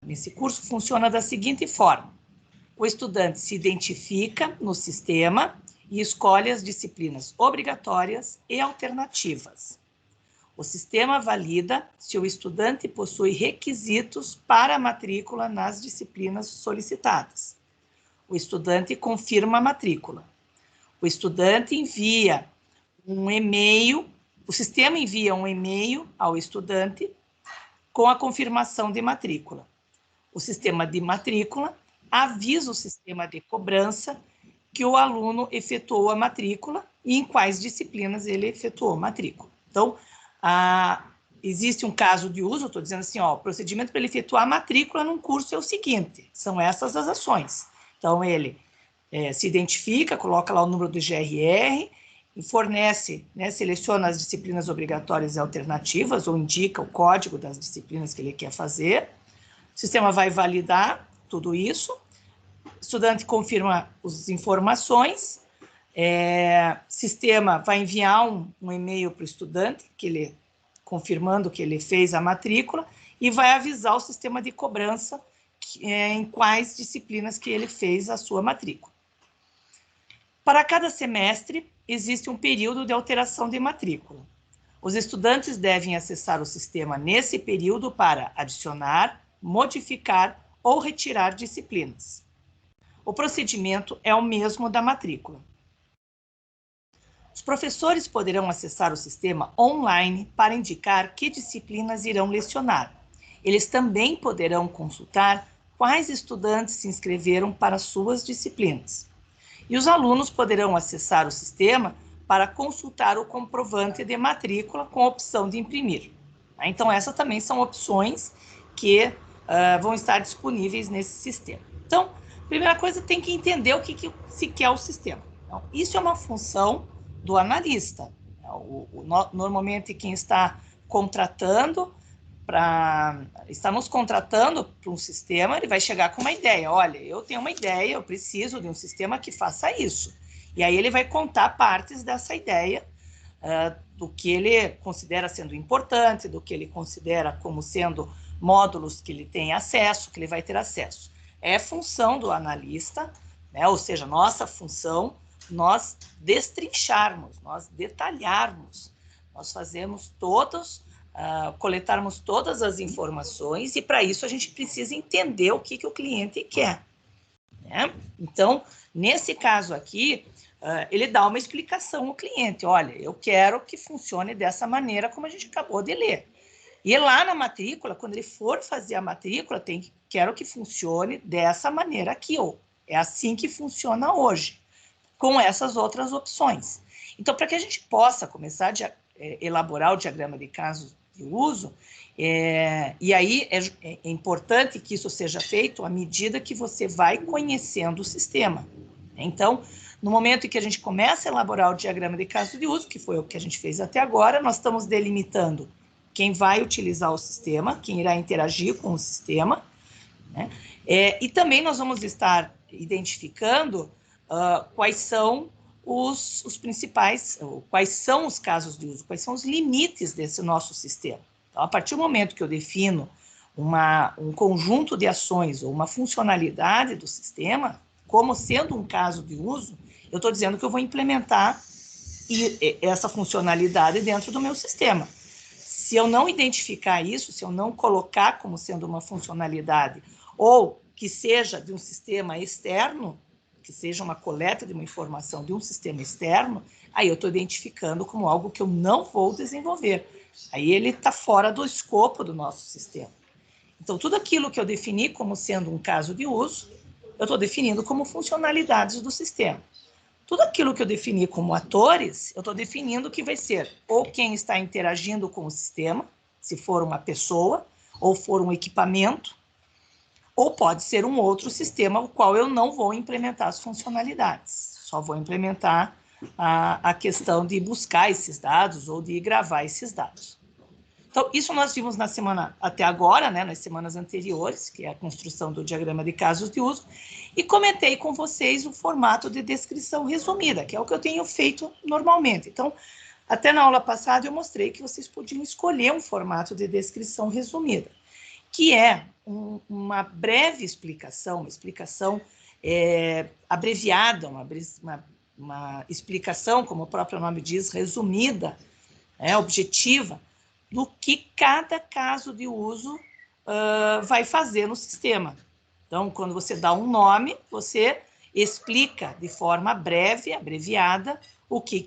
Esse curso funciona da seguinte forma: o estudante se identifica no sistema e escolhe as disciplinas obrigatórias e alternativas. O sistema valida se o estudante possui requisitos para a matrícula nas disciplinas solicitadas. O estudante confirma a matrícula. O estudante envia um e-mail, o sistema envia um e-mail ao estudante com a confirmação de matrícula. O sistema de matrícula avisa o sistema de cobrança que o aluno efetuou a matrícula e em quais disciplinas ele efetuou a matrícula. Então, existe um caso de uso, estou dizendo assim, o procedimento para ele efetuar a matrícula num curso é o seguinte, são essas as ações. Então, ele se identifica, coloca lá o número do GRR, fornece, seleciona as disciplinas obrigatórias e alternativas, ou indica o código das disciplinas que ele quer fazer. O sistema vai validar tudo isso, o estudante confirma as informações, sistema vai enviar um e-mail para o estudante, confirmando que ele fez a matrícula, e vai avisar o sistema de cobrança em quais disciplinas que ele fez a sua matrícula. Para cada semestre, existe um período de alteração de matrícula. Os estudantes devem acessar o sistema nesse período para adicionar, modificar ou retirar disciplinas. O procedimento é o mesmo da matrícula. Os professores poderão acessar o sistema online para indicar que disciplinas irão lecionar. Eles também poderão consultar quais estudantes se inscreveram para suas disciplinas. E os alunos poderão acessar o sistema para consultar o comprovante de matrícula com a opção de imprimir. Então, essas também são opções que vão estar disponíveis nesse sistema. Então, primeira coisa, tem que entender o que se quer o sistema. Então, isso é uma função do analista. Normalmente, quem está contratando está nos contratando para um sistema, ele vai chegar com uma ideia. Olha, eu tenho uma ideia, eu preciso de um sistema que faça isso. E aí ele vai contar partes dessa ideia, do que ele considera sendo importante, do que ele considera como sendo módulos que ele tem acesso, que ele vai ter acesso. É função do analista, ou seja, nossa função, nós destrincharmos, nós detalharmos, nós fazemos coletarmos todas as informações, e para isso a gente precisa entender o que o cliente quer. Então, nesse caso aqui, ele dá uma explicação ao cliente. Olha, eu quero que funcione dessa maneira como a gente acabou de ler. E lá na matrícula, quando ele for fazer a matrícula, quero que funcione dessa maneira aqui, ou é assim que funciona hoje, com essas outras opções. Então, para que a gente possa começar a elaborar o diagrama de casos de uso, e aí é importante que isso seja feito à medida que você vai conhecendo o sistema. Então, no momento em que a gente começa a elaborar o diagrama de caso de uso, que foi o que a gente fez até agora, nós estamos delimitando quem vai utilizar o sistema, quem irá interagir com o sistema, e também nós vamos estar identificando quais são os principais, quais são os casos de uso, quais são os limites desse nosso sistema. Então, a partir do momento que eu defino um conjunto de ações ou uma funcionalidade do sistema, como sendo um caso de uso, eu estou dizendo que eu vou implementar essa funcionalidade dentro do meu sistema. Se eu não identificar isso, se eu não colocar como sendo uma funcionalidade, ou que seja de um sistema externo, que seja uma coleta de uma informação de um sistema externo, aí eu estou identificando como algo que eu não vou desenvolver. Aí ele está fora do escopo do nosso sistema. Então, tudo aquilo que eu defini como sendo um caso de uso, eu estou definindo como funcionalidades do sistema. Tudo aquilo que eu defini como atores, eu estou definindo que vai ser ou quem está interagindo com o sistema, se for uma pessoa, ou for um equipamento, ou pode ser um outro sistema, o qual eu não vou implementar as funcionalidades. Só vou implementar a questão de buscar esses dados ou de gravar esses dados. Então, isso nós vimos na semana até agora, nas semanas anteriores, que é a construção do diagrama de casos de uso, e comentei com vocês o formato de descrição resumida, que é o que eu tenho feito normalmente. Então, até na aula passada eu mostrei que vocês podiam escolher um formato de descrição resumida. que é uma breve explicação, uma explicação abreviada, uma explicação, como o próprio nome diz, resumida, objetiva, do que cada caso de uso vai fazer no sistema. Então, quando você dá um nome, você explica de forma breve, abreviada, o que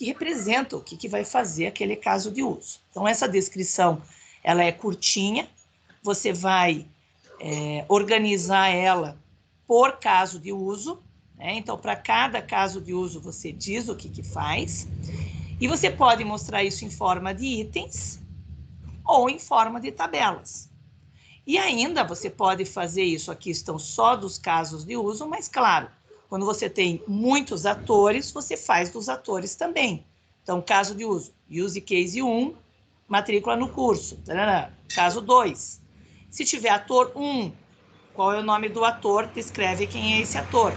representa, o que vai fazer aquele caso de uso. Então, essa descrição, ela é curtinha, você vai organizar ela por caso de uso, né? Então, para cada caso de uso, você diz o que faz, e você pode mostrar isso em forma de itens ou em forma de tabelas. E ainda você pode fazer isso, aqui estão só dos casos de uso, mas claro, quando você tem muitos atores, você faz dos atores também. Então, caso de uso, use case 1, matrícula no curso. Tarará. Caso 2, se tiver ator 1, qual é o nome do ator? Descreve quem é esse ator.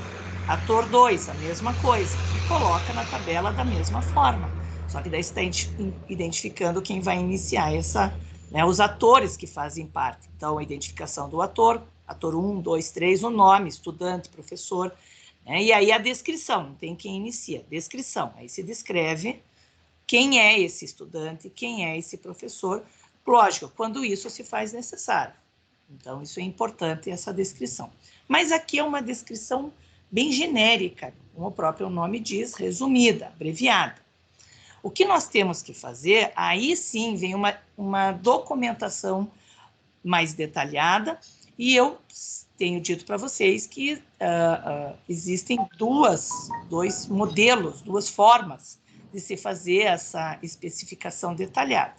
Ator 2, a mesma coisa. E coloca na tabela da mesma forma. Só que daí você está identificando quem vai iniciar os atores que fazem parte. Então, a identificação do ator 1, 2, 3, o nome, estudante, professor, e aí a descrição, não tem quem inicia, descrição. Aí se descreve quem é esse estudante, quem é esse professor, lógico, quando isso se faz necessário. Então, isso é importante, essa descrição. Mas aqui é uma descrição bem genérica, como o próprio nome diz, resumida, abreviada. O que nós temos que fazer, aí sim vem uma documentação mais detalhada, e eu tenho dito para vocês que existem dois modelos, duas formas de se fazer essa especificação detalhada.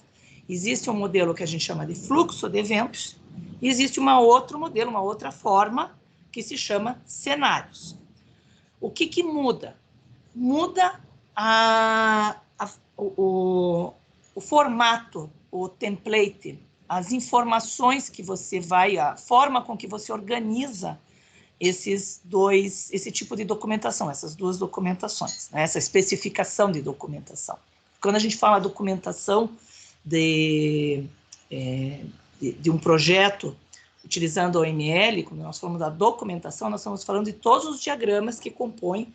Existe um modelo que a gente chama de fluxo de eventos, e existe outro modelo, uma outra forma, que se chama cenários. O que muda? Muda o formato, o template, as informações que você vai, a forma com que você organiza esse tipo de documentação, essas duas documentações, né? Essa especificação de documentação. Quando a gente fala documentação de um projeto utilizando a OML, quando nós falamos da documentação, nós estamos falando de todos os diagramas que compõem,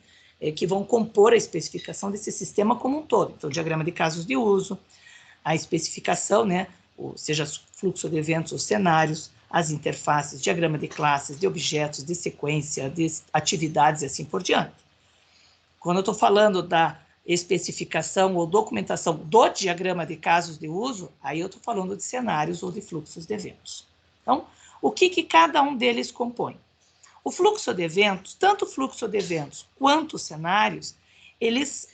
que vão compor a especificação desse sistema como um todo. Então, o diagrama de casos de uso, a especificação, né, seja fluxo de eventos ou cenários, as interfaces, diagrama de classes, de objetos, de sequência, de atividades e assim por diante. Quando eu estou falando da especificação ou documentação do diagrama de casos de uso, aí eu estou falando de cenários ou de fluxos de eventos. Então, o que cada um deles compõe? O fluxo de eventos, tanto o fluxo de eventos quanto os cenários, eles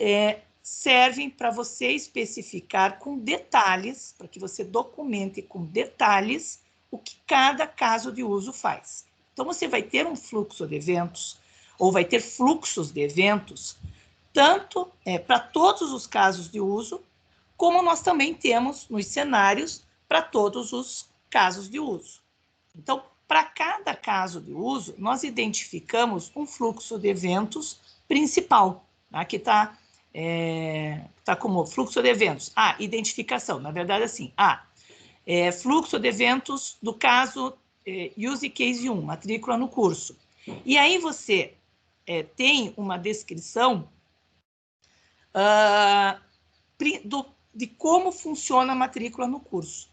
servem para você especificar com detalhes, para que você documente com detalhes o que cada caso de uso faz. Então, você vai ter um fluxo de eventos, ou vai ter fluxos de eventos, tanto para todos os casos de uso, como nós também temos nos cenários para todos os casos de uso. Então, para cada caso de uso, nós identificamos um fluxo de eventos principal. Aqui está como fluxo de eventos. Identificação, na verdade, assim. Fluxo de eventos do caso Use Case 1, matrícula no curso. E aí você tem uma descrição de como funciona a matrícula no curso,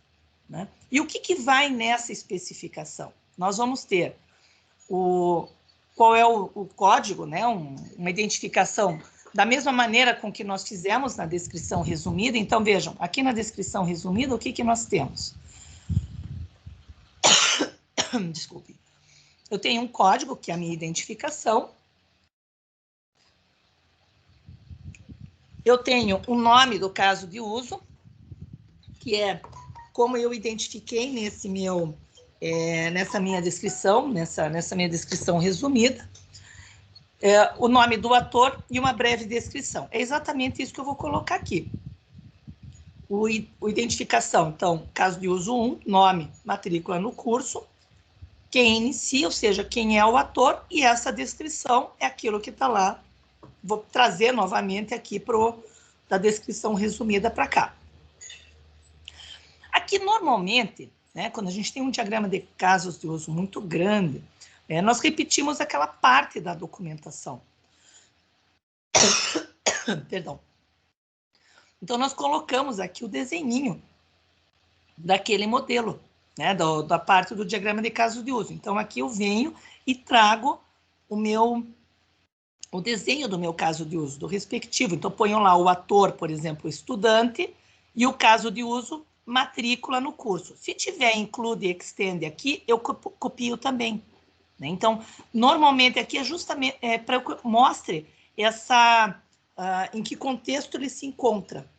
né? E o que vai nessa especificação? Nós vamos ter qual é o código, né? Uma identificação da mesma maneira com que nós fizemos na descrição resumida. Então, vejam, aqui na descrição resumida, o que nós temos? Desculpe. Eu tenho um código, que é a minha identificação. Eu tenho o nome do caso de uso, que é como eu identifiquei nessa minha descrição, nessa minha descrição resumida, o nome do ator e uma breve descrição. É exatamente isso que eu vou colocar aqui. O identificação, então, caso de uso 1, nome, matrícula no curso, quem inicia, ou seja, quem é o ator, e essa descrição é aquilo que está lá. Vou trazer novamente aqui da descrição resumida para cá. Aqui, normalmente, né? Quando a gente tem um diagrama de casos de uso muito grande, nós repetimos aquela parte da documentação. Perdão. Então, nós colocamos aqui o desenhinho daquele modelo, né? Da parte do diagrama de casos de uso. Então, aqui eu venho e trago o desenho do meu caso de uso, do respectivo. Então, ponho lá o ator, por exemplo, estudante, e o caso de uso, matrícula no curso. Se tiver include e extend aqui, eu copio também, né? Então, normalmente aqui é justamente para que eu mostre em que contexto ele se encontra.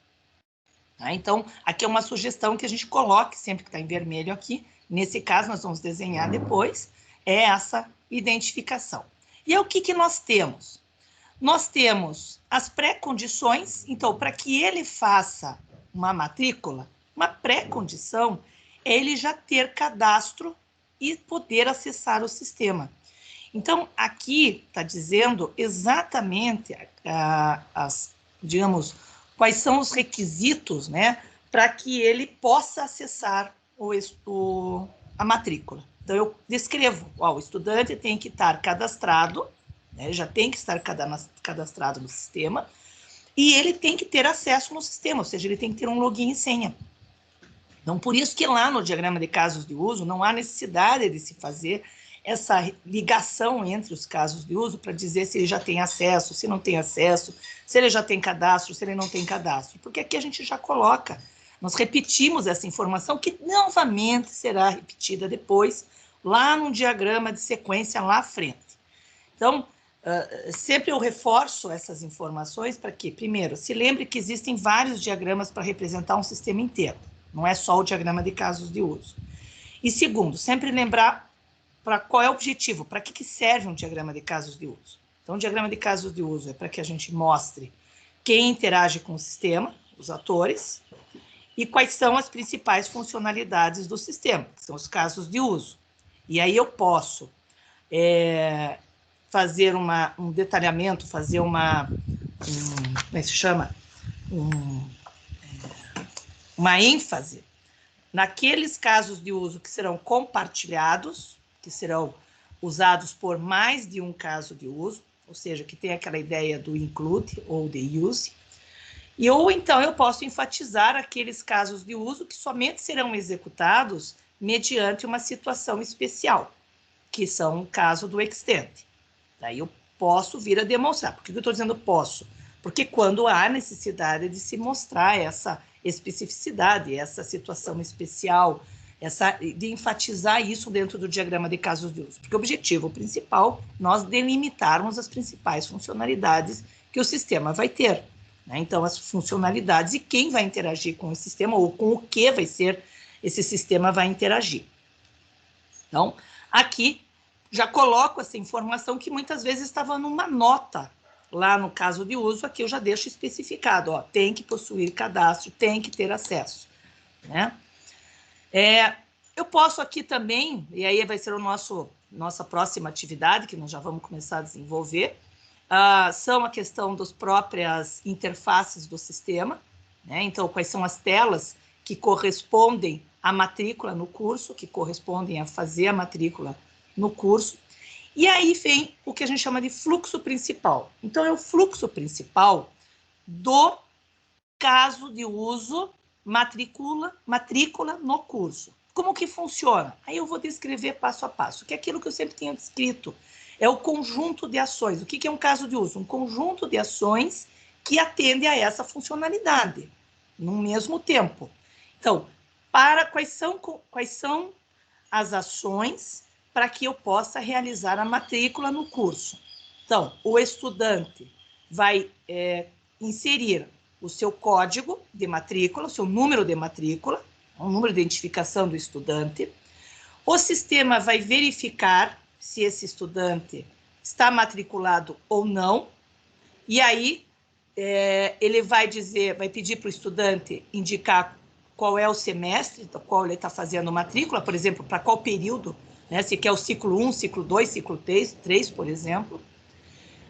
Tá? Então, aqui é uma sugestão que a gente coloque, sempre que está em vermelho aqui, nesse caso nós vamos desenhar depois, é essa identificação. E o que nós temos? Nós temos as pré-condições, então, para que ele faça uma matrícula, uma pré-condição é ele já ter cadastro e poder acessar o sistema. Então, aqui está dizendo exatamente, digamos, quais são os requisitos, né, para que ele possa acessar a matrícula. Então, eu descrevo, o estudante tem que estar cadastrado, né, já tem que estar cadastrado no sistema, e ele tem que ter acesso no sistema, ou seja, ele tem que ter um login e senha. Então, por isso que lá no diagrama de casos de uso, não há necessidade de se fazer essa ligação entre os casos de uso para dizer se ele já tem acesso, se não tem acesso, se ele já tem cadastro, se ele não tem cadastro, porque aqui a gente já coloca, nós repetimos essa informação que novamente será repetida depois, lá no diagrama de sequência lá à frente. Então, sempre eu reforço essas informações para que, primeiro, se lembre que existem vários diagramas para representar um sistema inteiro, não é só o diagrama de casos de uso. E segundo, sempre lembrar para qual é o objetivo, para que serve um diagrama de casos de uso. Então, o diagrama de casos de uso é para que a gente mostre quem interage com o sistema, os atores, e quais são as principais funcionalidades do sistema, que são os casos de uso. E aí eu posso fazer um detalhamento, fazer como é que se chama? Uma ênfase naqueles casos de uso que serão compartilhados, que serão usados por mais de um caso de uso, ou seja, que tem aquela ideia do include ou de use, ou então eu posso enfatizar aqueles casos de uso que somente serão executados mediante uma situação especial, que são o caso do extend. Daí eu posso vir a demonstrar. Por que eu estou dizendo posso? Porque quando há necessidade de se mostrar essa especificidade, essa situação especial, de enfatizar isso dentro do diagrama de casos de uso. Porque o objetivo principal, nós delimitarmos as principais funcionalidades que o sistema vai ter, né? Então, as funcionalidades e quem vai interagir com o sistema ou com o que vai ser esse sistema vai interagir. Então, aqui já coloco essa informação que muitas vezes estava numa nota lá no caso de uso, aqui eu já deixo especificado, tem que possuir cadastro, tem que ter acesso, né? Eu posso aqui também, e aí vai ser nossa próxima atividade, que nós já vamos começar a desenvolver, são a questão das próprias interfaces do sistema, né? Então, quais são as telas que correspondem à matrícula no curso, que correspondem a fazer a matrícula no curso. E aí vem o que a gente chama de fluxo principal. Então, é o fluxo principal do caso de uso matrícula no curso. Como que funciona? Aí eu vou descrever passo a passo, que é aquilo que eu sempre tenho descrito, é o conjunto de ações. O que é um caso de uso? Um conjunto de ações que atende a essa funcionalidade, no mesmo tempo. Então, quais são as ações para que eu possa realizar a matrícula no curso? Então, o estudante vai inserir o seu código de matrícula, o seu número de matrícula, o número de identificação do estudante. O sistema vai verificar se esse estudante está matriculado ou não, e aí ele vai pedir para o estudante indicar qual é o semestre do qual ele está fazendo matrícula, por exemplo, para qual período, né? Se quer o ciclo 1, ciclo 2, ciclo 3, por exemplo.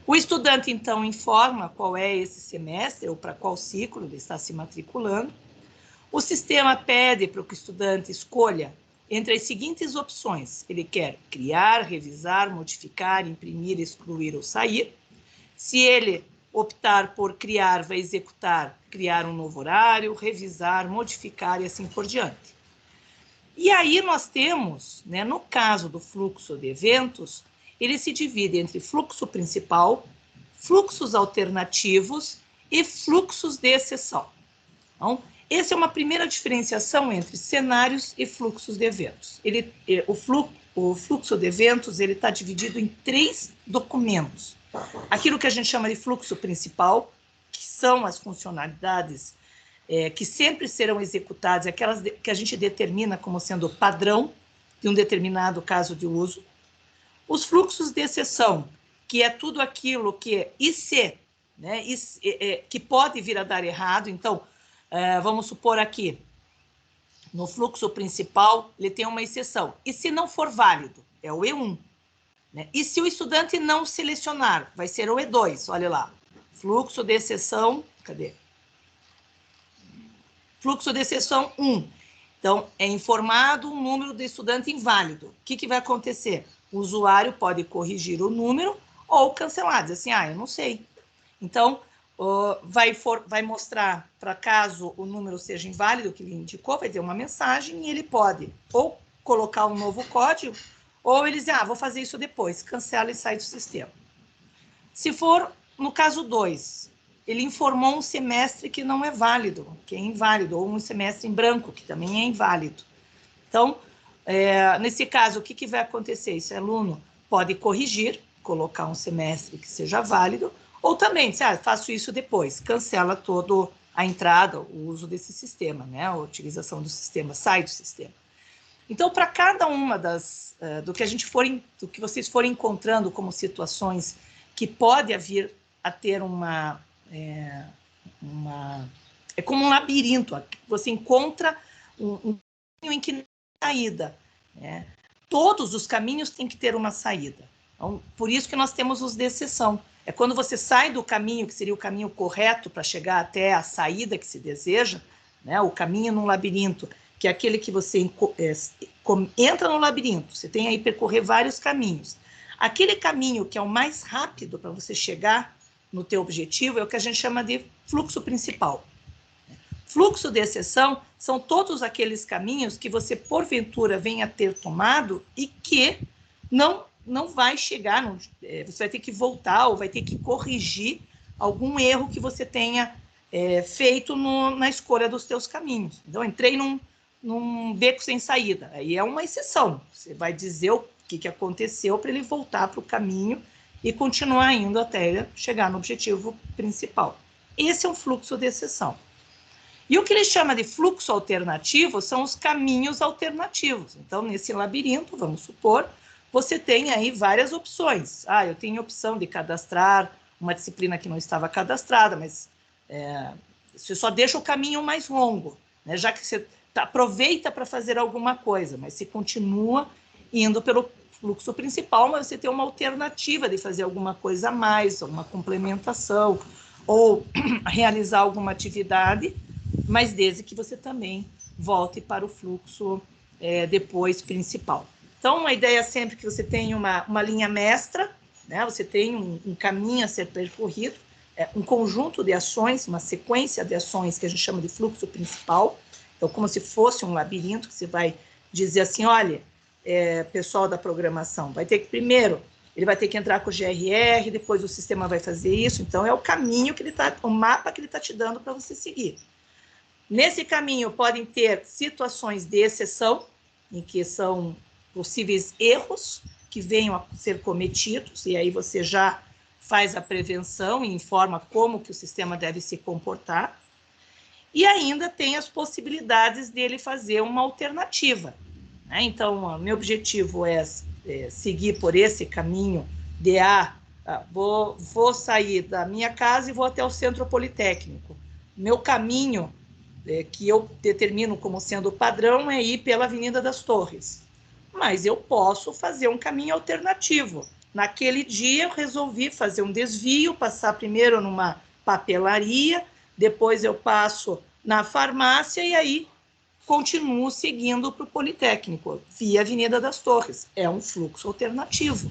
O estudante, então, informa qual é esse semestre ou para qual ciclo ele está se matriculando. O sistema pede para que o estudante escolha entre as seguintes opções. Ele quer criar, revisar, modificar, imprimir, excluir ou sair. Se ele optar por criar, vai executar, criar um novo horário, revisar, modificar e assim por diante. E aí nós temos, né, no caso do fluxo de eventos, ele se divide entre fluxo principal, fluxos alternativos e fluxos de exceção. Então, essa é uma primeira diferenciação entre cenários e fluxos de eventos. O fluxo de eventos está dividido em 3 documentos. Aquilo que a gente chama de fluxo principal, que são as funcionalidades que sempre serão executadas, aquelas que a gente determina como sendo padrão de um determinado caso de uso. Os fluxos de exceção, que é tudo aquilo que é IC, né, que pode vir a dar errado. Então, vamos supor aqui, no fluxo principal, ele tem uma exceção. E se não for válido? É o E1. Né? E se o estudante não selecionar? Vai ser o E2, olha lá. Fluxo de exceção, cadê? Fluxo de exceção 1. Então, é informado um número de estudante inválido. O que vai acontecer? O usuário pode corrigir o número ou cancelar, dizer assim, eu não sei. Então, vai mostrar, para caso o número seja inválido, que ele indicou, vai ter uma mensagem e ele pode ou colocar um novo código, ou ele diz, vou fazer isso depois, cancela e sai do sistema. Se for, no caso 2, ele informou um semestre que não é válido, que é inválido, ou um semestre em branco, que também é inválido. Então, nesse caso, o que vai acontecer? Esse aluno pode corrigir, colocar um semestre que seja válido, ou também, faço isso depois, cancela toda a entrada, o uso desse sistema, né? A utilização do sistema, sai do sistema. Então, para cada uma do que vocês forem encontrando como situações que pode vir a ter é como um labirinto, você encontra um caminho em que não tem saída, né? Todos os caminhos têm que ter uma saída. Então, por isso que nós temos os de exceção. É quando você sai do caminho, que seria o caminho correto para chegar até a saída que se deseja, né? O caminho no labirinto, que é aquele que você entra no labirinto, você tem aí percorrer vários caminhos. Aquele caminho que é o mais rápido para você chegar no teu objetivo é o que a gente chama de fluxo principal. Fluxo de exceção são todos aqueles caminhos que você, porventura, venha a ter tomado e que não vai chegar, você vai ter que voltar ou vai ter que corrigir algum erro que você tenha feito na escolha dos teus caminhos. Então, entrei num beco sem saída, aí é uma exceção. Você vai dizer o que aconteceu para ele voltar para o caminho e continuar indo até ele chegar no objetivo principal. Esse é um fluxo de exceção. E o que ele chama de fluxo alternativo são os caminhos alternativos. Então, nesse labirinto, vamos supor, você tem aí várias opções. Eu tenho a opção de cadastrar uma disciplina que não estava cadastrada, mas você só deixa o caminho mais longo, né? Já que você aproveita para fazer alguma coisa, mas você continua indo pelo fluxo principal, mas você tem uma alternativa de fazer alguma coisa a mais, uma complementação, ou realizar alguma atividade, mas desde que você também volte para o fluxo depois principal. Então, a ideia é sempre que você tenha uma linha mestra, né? Você tem um caminho a ser percorrido, um conjunto de ações, uma sequência de ações que a gente chama de fluxo principal. Então, como se fosse um labirinto, que você vai dizer assim, olha, pessoal da programação, primeiro, ele vai ter que entrar com o GRR, depois o sistema vai fazer isso. Então, é o caminho o mapa que ele está te dando para você seguir. Nesse caminho, podem ter situações de exceção, em que são possíveis erros que venham a ser cometidos, e aí você já faz a prevenção e informa como que o sistema deve se comportar. E ainda tem as possibilidades dele fazer uma alternativa, né? Então, meu objetivo é seguir por esse caminho de vou sair da minha casa e vou até o centro politécnico. Meu caminho, que eu determino como sendo o padrão, é ir pela Avenida das Torres. Mas eu posso fazer um caminho alternativo. Naquele dia, eu resolvi fazer um desvio, passar primeiro numa papelaria, depois eu passo na farmácia e aí continuo seguindo para o Politécnico, via Avenida das Torres. É um fluxo alternativo.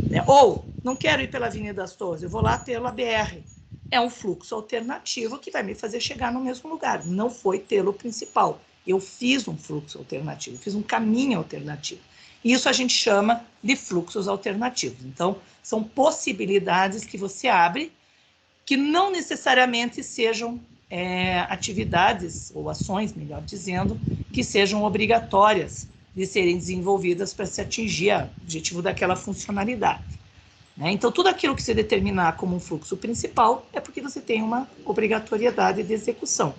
Né? Ou, não quero ir pela Avenida das Torres, eu vou lá pela BR. É um fluxo alternativo que vai me fazer chegar no mesmo lugar. Não foi pelo principal. Eu fiz um fluxo alternativo, fiz um caminho alternativo. Isso a gente chama de fluxos alternativos. Então, são possibilidades que você abre que não necessariamente sejam atividades ou ações, melhor dizendo, que sejam obrigatórias de serem desenvolvidas para se atingir o objetivo daquela funcionalidade. Né? Então, tudo aquilo que você determinar como um fluxo principal é porque você tem uma obrigatoriedade de execução.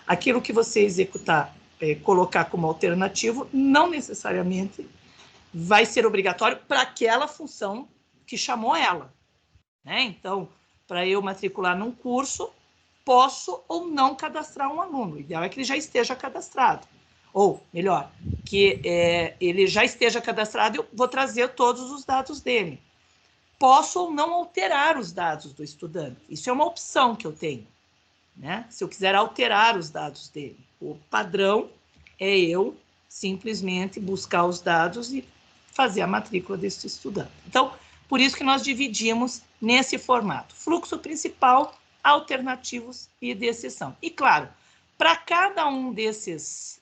Aquilo que você executar, colocar como alternativo, não necessariamente vai ser obrigatório para aquela função que chamou ela. Né? Então, para eu matricular num curso, posso ou não cadastrar um aluno. O ideal é que ele já esteja cadastrado. Ou, melhor, que ele já esteja cadastrado e eu vou trazer todos os dados dele. Posso ou não alterar os dados do estudante. Isso é uma opção que eu tenho. Né? Se eu quiser alterar os dados dele. O padrão é eu simplesmente buscar os dados e fazer a matrícula desse estudante. Então, por isso que nós dividimos nesse formato. Fluxo principal, alternativos e de exceção. E, claro, para cada um dessas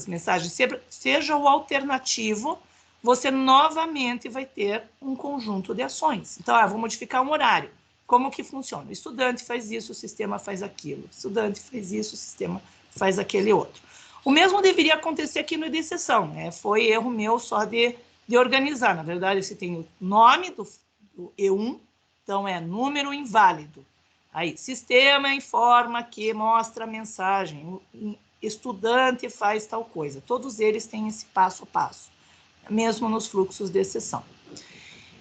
mensagens, seja o alternativo, você novamente vai ter um conjunto de ações. Então, vou modificar um horário. Como que funciona? O estudante faz isso, o sistema faz aquilo. O estudante faz isso, o sistema faz aquele outro. O mesmo deveria acontecer aqui no de exceção. Né? Foi erro meu só de organizar. Na verdade, você tem o nome do E1, então é número inválido. Aí, sistema informa que mostra a mensagem, o estudante faz tal coisa. Todos eles têm esse passo a passo, mesmo nos fluxos de exceção.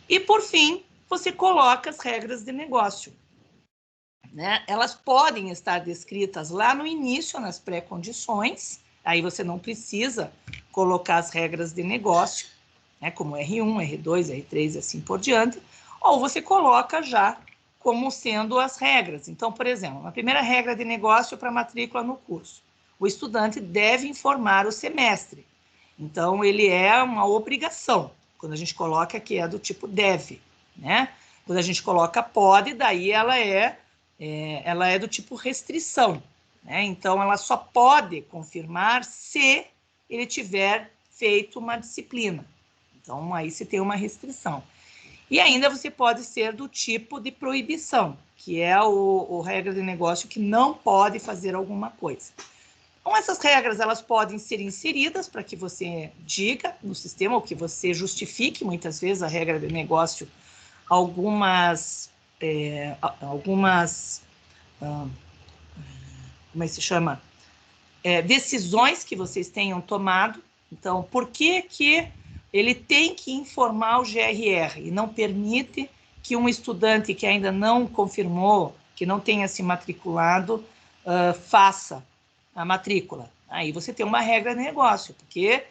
E, por fim, você coloca as regras de negócio. Né? Elas podem estar descritas lá no início, nas pré-condições, aí você não precisa colocar as regras de negócio, né? Como R1, R2, R3 e assim por diante, ou você coloca já como sendo as regras. Então, por exemplo, a primeira regra de negócio para matrícula no curso. O estudante deve informar o semestre. Então, ele é uma obrigação, quando a gente coloca que é do tipo deve, né? Quando a gente coloca pode, daí ela é do tipo restrição, né? Então, ela só pode confirmar se ele tiver feito uma disciplina. Então, aí se tem uma restrição. E ainda você pode ser do tipo de proibição, que é o regra de negócio que não pode fazer alguma coisa. Então, essas regras elas podem ser inseridas para que você diga no sistema, ou que você justifique, muitas vezes, a regra de negócio, algumas como é que se chama? Decisões que vocês tenham tomado. Então, por que ele tem que informar o GRR e não permite que um estudante que ainda não confirmou, que não tenha se matriculado, faça a matrícula? Aí você tem uma regra de negócio, porque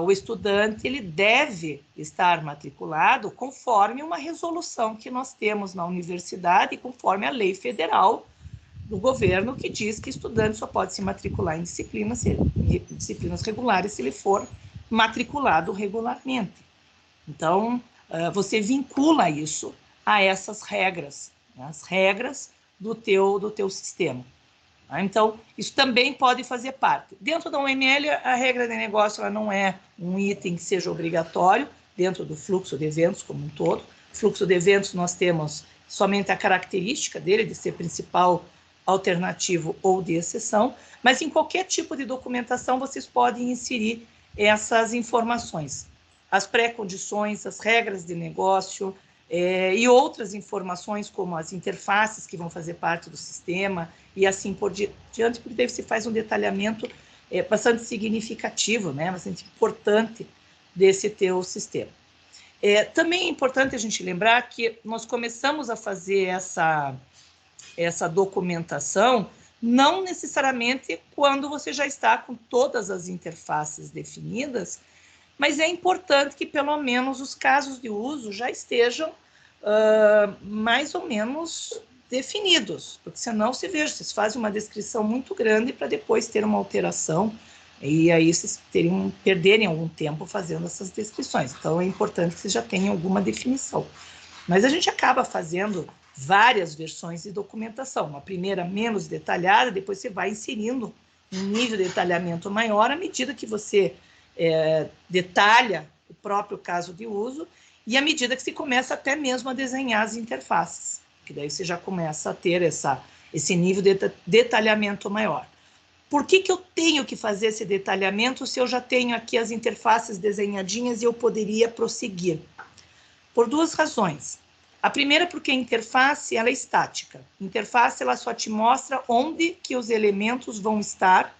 o estudante ele deve estar matriculado conforme uma resolução que nós temos na universidade, conforme a lei federal do governo, que diz que estudante só pode se matricular em disciplinas regulares se ele for matriculado regularmente. Então, você vincula isso a essas regras, né? As regras do teu sistema. Então, isso também pode fazer parte. Dentro da UML, a regra de negócio ela não é um item que seja obrigatório dentro do fluxo de eventos como um todo. Fluxo de eventos, nós temos somente a característica dele de ser principal, alternativo ou de exceção, mas em qualquer tipo de documentação vocês podem inserir essas informações, as pré-condições, as regras de negócio e outras informações como as interfaces que vão fazer parte do sistema e assim por diante, porque daí você faz um detalhamento bastante significativo, né, bastante importante desse teu sistema. Também é importante a gente lembrar que nós começamos a fazer essa documentação não necessariamente quando você já está com todas as interfaces definidas, mas é importante que pelo menos os casos de uso já estejam mais ou menos definidos, porque senão se veja, vocês fazem uma descrição muito grande para depois ter uma alteração, e aí vocês perderem algum tempo fazendo essas descrições. Então, é importante que vocês já tenham alguma definição. Mas a gente acaba fazendo várias versões de documentação. Uma primeira menos detalhada, depois você vai inserindo um nível de detalhamento maior à medida que você detalha o próprio caso de uso e à medida que se começa até mesmo a desenhar as interfaces, que daí você já começa a ter esse nível de detalhamento maior. Por que eu tenho que fazer esse detalhamento se eu já tenho aqui as interfaces desenhadinhas e eu poderia prosseguir? Por duas razões. A primeira porque a interface ela é estática. A interface ela só te mostra onde que os elementos vão estar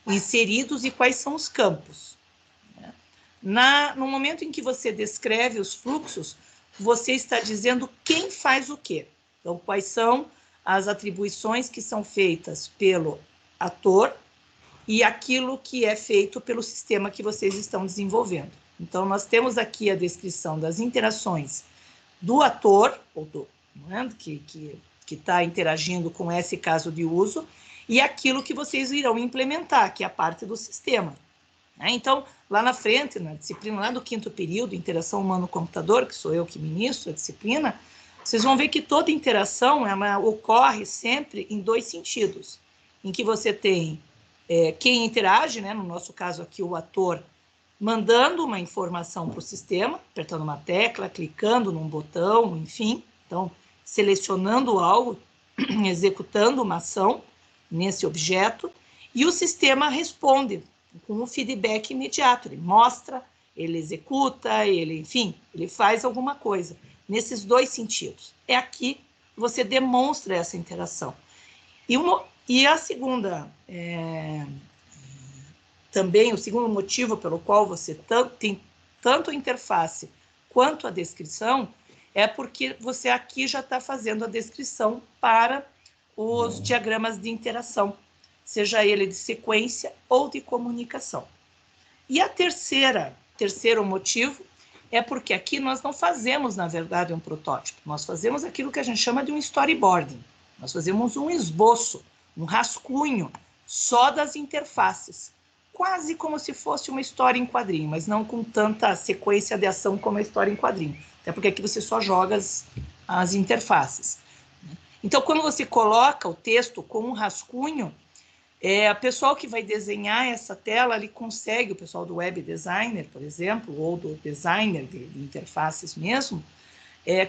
inseridos e quais são os campos. No momento em que você descreve os fluxos, você está dizendo quem faz o quê. Então, quais são as atribuições que são feitas pelo ator e aquilo que é feito pelo sistema que vocês estão desenvolvendo. Então, nós temos aqui a descrição das interações do ator, ou que está interagindo com esse caso de uso, e aquilo que vocês irão implementar, que é a parte do sistema. Então, lá na frente, na disciplina lá do 5º período, Interação Humano-Computador, que sou eu que ministro a disciplina, vocês vão ver que toda interação ela ocorre sempre em dois sentidos, em que você tem quem interage, no nosso caso aqui o ator, mandando uma informação para o sistema, apertando uma tecla, clicando num botão, enfim, então selecionando algo, executando uma ação nesse objeto, e o sistema responde com um feedback imediato, ele mostra, ele executa, enfim, ele faz alguma coisa, nesses dois sentidos. É aqui que você demonstra essa interação. E a segunda, também o segundo motivo pelo qual você tem tanto a interface quanto a descrição, é porque você aqui já está fazendo a descrição para os diagramas de interação, seja ele de sequência ou de comunicação. E a terceiro motivo é porque aqui nós não fazemos, na verdade, um protótipo, nós fazemos aquilo que a gente chama de um storyboarding, nós fazemos um esboço, um rascunho só das interfaces, quase como se fosse uma história em quadrinho, mas não com tanta sequência de ação como a história em quadrinho, até porque aqui você só joga as interfaces. Então, quando você coloca o texto com um rascunho, o pessoal que vai desenhar essa tela, ele consegue, o pessoal do web designer, por exemplo, ou do designer de interfaces mesmo,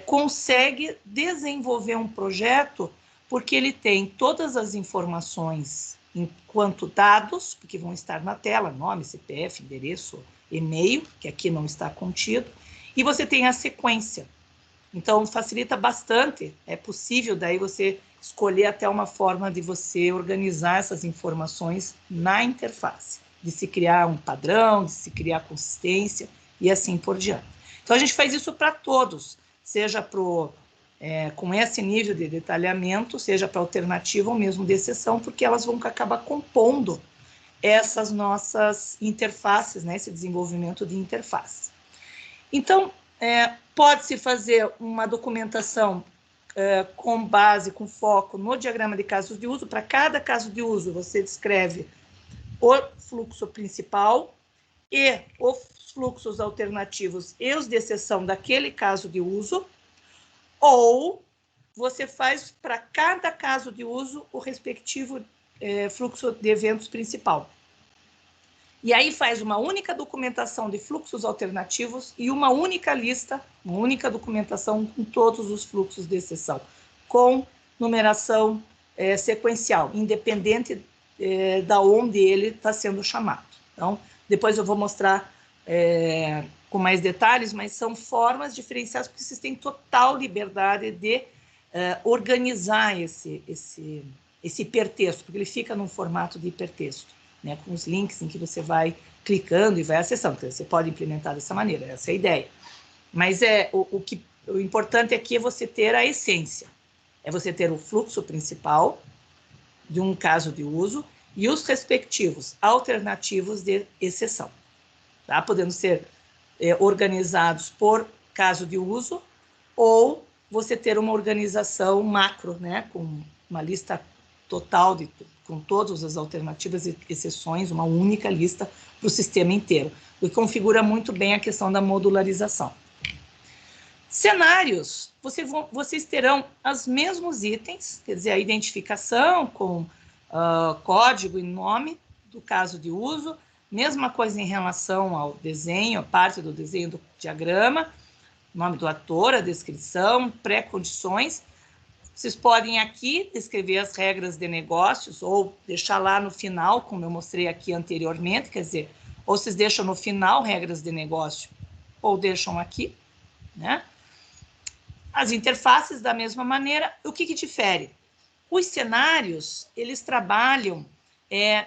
consegue desenvolver um projeto porque ele tem todas as informações enquanto dados, porque vão estar na tela, nome, CPF, endereço, e-mail, que aqui não está contido, e você tem a sequência. Então, facilita bastante, é possível daí você escolher até uma forma de você organizar essas informações na interface, de se criar um padrão, de se criar consistência e assim por diante. Então, a gente faz isso para todos, seja com esse nível de detalhamento, seja para alternativa ou mesmo de exceção, porque elas vão acabar compondo essas nossas interfaces, esse desenvolvimento de interface. Então, pode-se fazer uma documentação com base, com foco no diagrama de casos de uso. Para cada caso de uso, você descreve o fluxo principal e os fluxos alternativos e os de exceção daquele caso de uso, ou você faz para cada caso de uso o respectivo fluxo de eventos principal. E aí faz uma única documentação de fluxos alternativos e uma única lista, uma única documentação com todos os fluxos de exceção, com numeração sequencial, independente da onde ele está sendo chamado. Então, depois eu vou mostrar com mais detalhes, mas são formas diferenciadas, porque vocês têm total liberdade de organizar esse hipertexto, porque ele fica num formato de hipertexto, com os links em que você vai clicando e vai acessando. Então, você pode implementar dessa maneira, essa é a ideia. Mas o importante aqui é você ter a essência, é você ter o fluxo principal de um caso de uso e os respectivos alternativos de exceção, tá? Podendo ser organizados por caso de uso ou você ter uma organização macro, né, com uma lista total, com todas as alternativas e exceções, uma única lista para o sistema inteiro, o que configura muito bem a questão da modularização. Cenários, vocês terão os mesmos itens, quer dizer, a identificação com código e nome do caso de uso, mesma coisa em relação ao desenho, a parte do desenho do diagrama, nome do ator, a descrição, pré-condições. Vocês podem aqui escrever as regras de negócios ou deixar lá no final, como eu mostrei aqui anteriormente, quer dizer, ou vocês deixam no final regras de negócio ou deixam aqui, né? As interfaces da mesma maneira. O que difere? Os cenários, eles trabalham,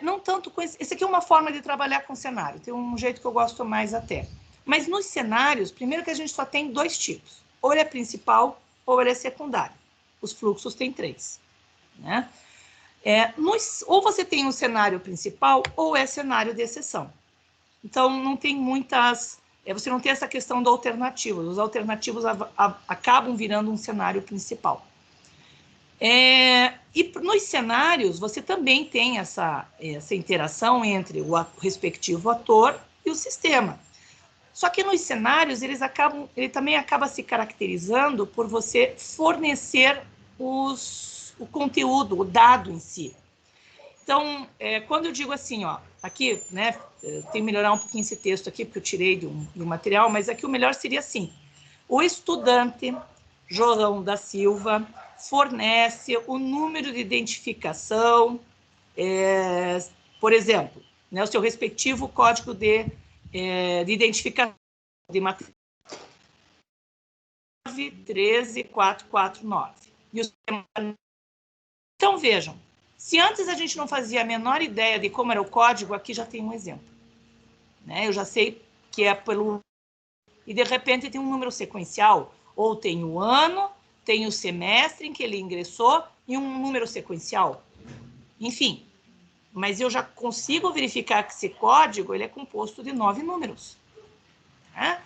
não tanto com... Esse aqui é uma forma de trabalhar com cenário, tem um jeito que eu gosto mais até. Mas nos cenários, primeiro que a gente só tem 2 tipos. Ou ele é principal, ou ele é secundário. Os fluxos têm 3. Né? Ou você tem um cenário principal, ou é cenário de exceção. Então, não tem muitas... você não tem essa questão do alternativo. Os alternativos acabam virando um cenário principal. E nos cenários, você também tem essa interação entre o respectivo ator e o sistema. Só que nos cenários, ele também acaba se caracterizando por você fornecer o conteúdo, o dado em si. Então, quando eu digo assim, ó, aqui, né, tenho que melhorar um pouquinho esse texto aqui, porque eu tirei do material, mas aqui o melhor seria assim: o estudante João da Silva fornece o número de identificação, por exemplo, né, o seu respectivo código de identificação de matriz 1313449. Então, vejam, se antes a gente não fazia a menor ideia de como era o código, aqui já tem um exemplo. Né? Eu já sei que é pelo... E, de repente, tem um número sequencial, ou tem o ano, tem o semestre em que ele ingressou, e um número sequencial. Enfim, mas eu já consigo verificar que esse código ele é composto de 9 números. Né?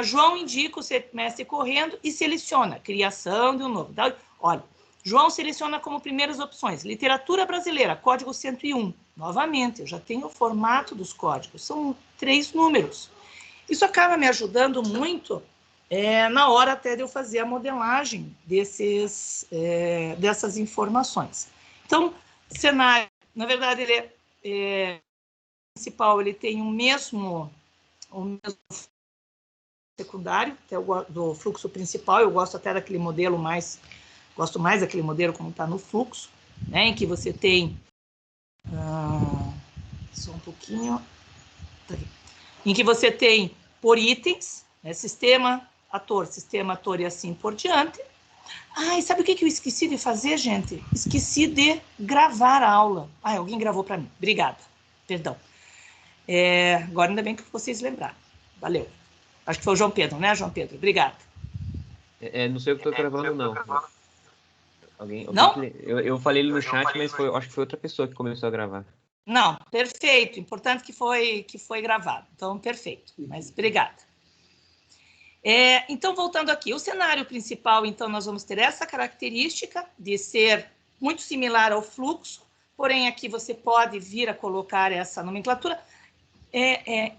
João indica o semestre correndo e seleciona criação de um novo. Olha, João seleciona como primeiras opções literatura brasileira, código 101. Novamente, eu já tenho o formato dos códigos, são 3 números. Isso acaba me ajudando muito na hora até de eu fazer a modelagem dessas informações. Então, cenário, na verdade, ele principal, ele tem o mesmo secundário, que é do fluxo principal. Eu gosto até daquele modelo gosto mais daquele modelo como está no fluxo, né, em que você tem só um pouquinho, em que você tem por itens, né, sistema, ator e assim por diante. E sabe o que eu esqueci de fazer, gente? Esqueci de gravar a aula. Alguém gravou para mim. Obrigada. Perdão. Agora ainda bem que vocês lembraram. Valeu. Acho que foi o João Pedro, né, João Pedro? Obrigada. Não sei o que estou gravando, não. Alguém não? Eu falei no chat, mas acho que foi outra pessoa que começou a gravar. Não, perfeito. Importante que foi gravado. Então, perfeito. Mas obrigada. Então, voltando aqui, o cenário principal, então, nós vamos ter essa característica de ser muito similar ao fluxo, porém, aqui você pode vir a colocar essa nomenclatura,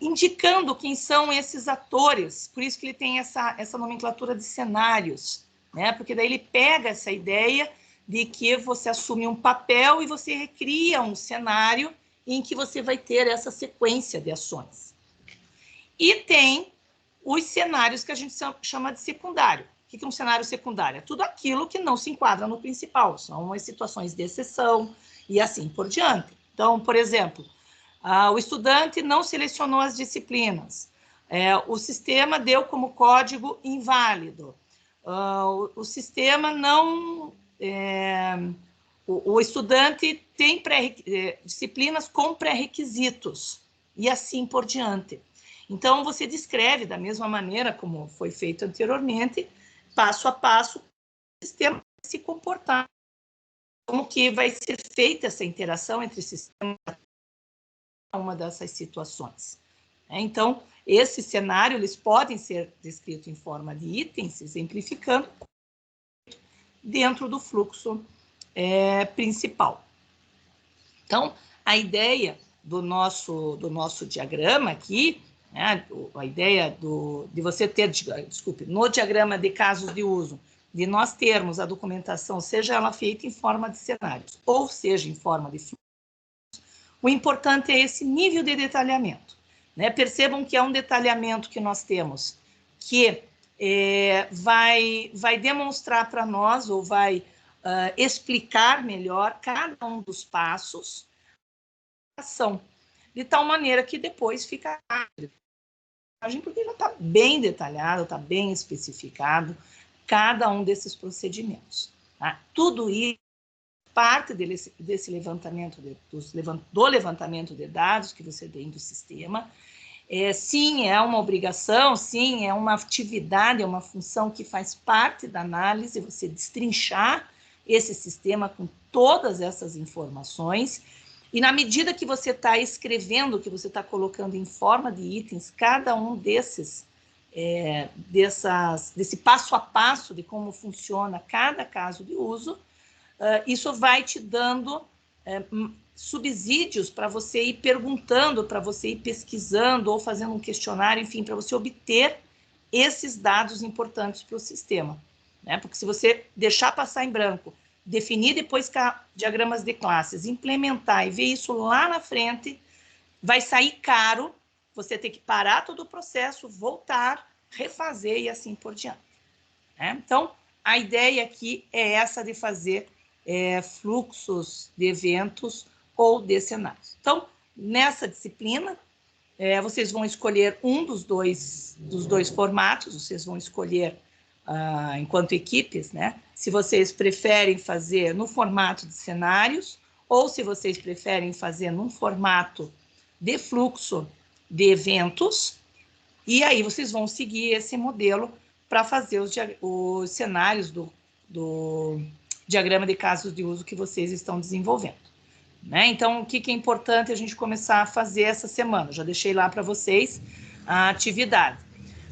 indicando quem são esses atores, por isso que ele tem essa nomenclatura de cenários, né? Porque daí ele pega essa ideia de que você assume um papel e você recria um cenário em que você vai ter essa sequência de ações. E tem os cenários que a gente chama de secundário. O que é um cenário secundário? É tudo aquilo que não se enquadra no principal, são as situações de exceção e assim por diante. Então, por exemplo, o estudante não selecionou as disciplinas, o sistema deu como código inválido, o sistema não... o estudante tem disciplinas com pré-requisitos e assim por diante. Então, você descreve da mesma maneira como foi feito anteriormente, passo a passo, o sistema vai se comportar, como que vai ser feita essa interação entre sistemas e uma dessas situações. Então, esse cenário, eles podem ser descritos em forma de itens, exemplificando, dentro do fluxo principal. Então, a ideia do nosso diagrama aqui, né, a ideia de você ter, desculpe, no diagrama de casos de uso, de nós termos a documentação, seja ela feita em forma de cenários, ou seja em forma de fluxo, o importante é esse nível de detalhamento. Né? Percebam que é um detalhamento que nós temos que vai demonstrar para nós, ou vai explicar melhor cada um dos passos, de tal maneira que depois fica porque já está bem detalhado, está bem especificado cada um desses procedimentos. Tá? Tudo isso parte desse levantamento do levantamento de dados que você tem do sistema. Sim, é uma obrigação, sim, é uma atividade, é uma função que faz parte da análise, você destrinchar esse sistema com todas essas informações, e na medida que você está escrevendo, que você está colocando em forma de itens, cada um desse passo a passo de como funciona cada caso de uso, isso vai te dando subsídios para você ir perguntando, para você ir pesquisando ou fazendo um questionário, enfim, para você obter esses dados importantes para o sistema. Né? Porque se você deixar passar em branco, definir depois diagramas de classes, implementar e ver isso lá na frente, vai sair caro, você ter que parar todo o processo, voltar, refazer e assim por diante. Né? Então, a ideia aqui é essa de fazer fluxos de eventos ou de cenários. Então, nessa disciplina, vocês vão escolher um dos dois formatos, vocês vão escolher, enquanto equipes, né? Se vocês preferem fazer no formato de cenários, ou se vocês preferem fazer num formato de fluxo de eventos, e aí vocês vão seguir esse modelo para fazer os cenários do diagrama de casos de uso que vocês estão desenvolvendo. Né? Então, o que é importante a gente começar a fazer essa semana? Já deixei lá para vocês a atividade.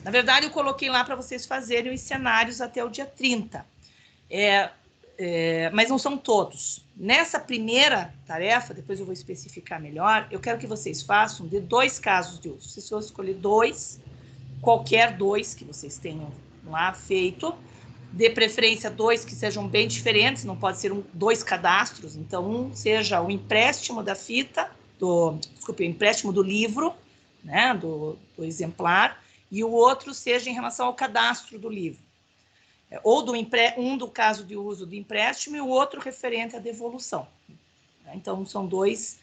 Na verdade, eu coloquei lá para vocês fazerem os cenários até o dia 30. Mas não são todos. Nessa primeira tarefa, depois eu vou especificar melhor, eu quero que vocês façam de 2 casos de uso. Vocês vão escolher 2, qualquer 2 que vocês tenham lá feito, de preferência 2 que sejam bem diferentes, não pode ser 2 cadastros, então um seja o empréstimo da fita, o empréstimo do livro, né, do exemplar, e o outro seja em relação ao cadastro do livro. Ou do caso de uso do empréstimo e o outro referente à devolução. Então, são duas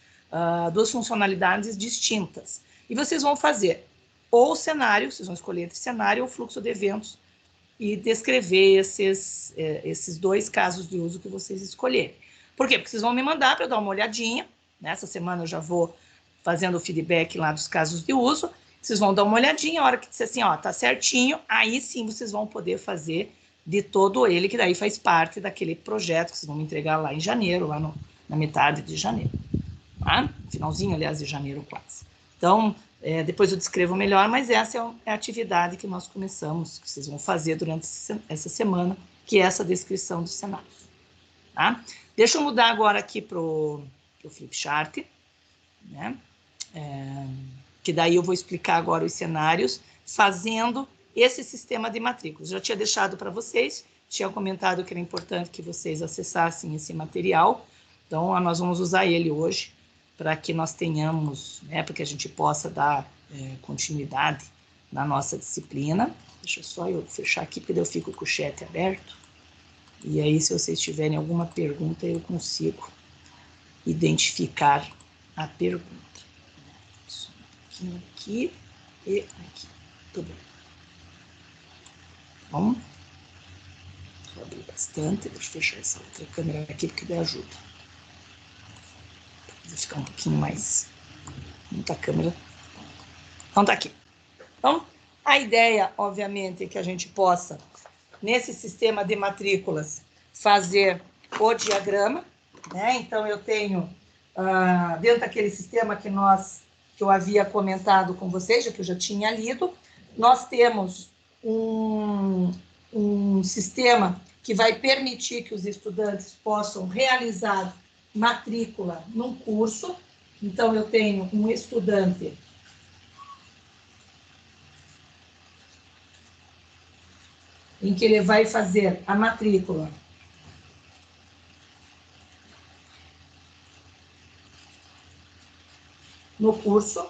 funcionalidades distintas. E vocês vão fazer ou cenário, vocês vão escolher entre cenário ou fluxo de eventos, e descrever esses 2 casos de uso que vocês escolherem. Por quê? Porque vocês vão me mandar para eu dar uma olhadinha. Nessa semana eu já vou fazendo o feedback lá dos casos de uso. Vocês vão dar uma olhadinha, a hora que disser assim, ó, tá certinho, aí sim vocês vão poder fazer de todo ele, que daí faz parte daquele projeto que vocês vão me entregar lá em janeiro, lá na metade de janeiro. Tá? Finalzinho, aliás, de janeiro quase. Então, depois eu descrevo melhor, mas essa é a atividade que nós começamos, que vocês vão fazer durante essa semana, que é essa descrição dos cenários. Tá? Deixa eu mudar agora aqui para o Flipchart, né? Que daí eu vou explicar agora os cenários, fazendo esse sistema de matrículas. Já tinha deixado para vocês, tinha comentado que era importante que vocês acessassem esse material, então nós vamos usar ele hoje, para que nós tenhamos, né, para que a gente possa dar continuidade na nossa disciplina. Deixa só eu fechar aqui, porque eu fico com o chat aberto. E aí, se vocês tiverem alguma pergunta, eu consigo identificar a pergunta. Só um pouquinho aqui e aqui. Tudo bem. Bom, vou abrir bastante. Deixa eu fechar essa outra câmera aqui, porque daí ajuda. Vou ficar um pouquinho mais... Muita câmera. Então, tá aqui. Então, a ideia, obviamente, é que a gente possa, nesse sistema de matrículas, fazer o diagrama, né? Então, eu tenho, dentro daquele sistema que que eu havia comentado com vocês, que eu já tinha lido. Nós temos um sistema que vai permitir que os estudantes possam realizar matrícula num curso. Então, eu tenho um estudante em que ele vai fazer a matrícula no curso,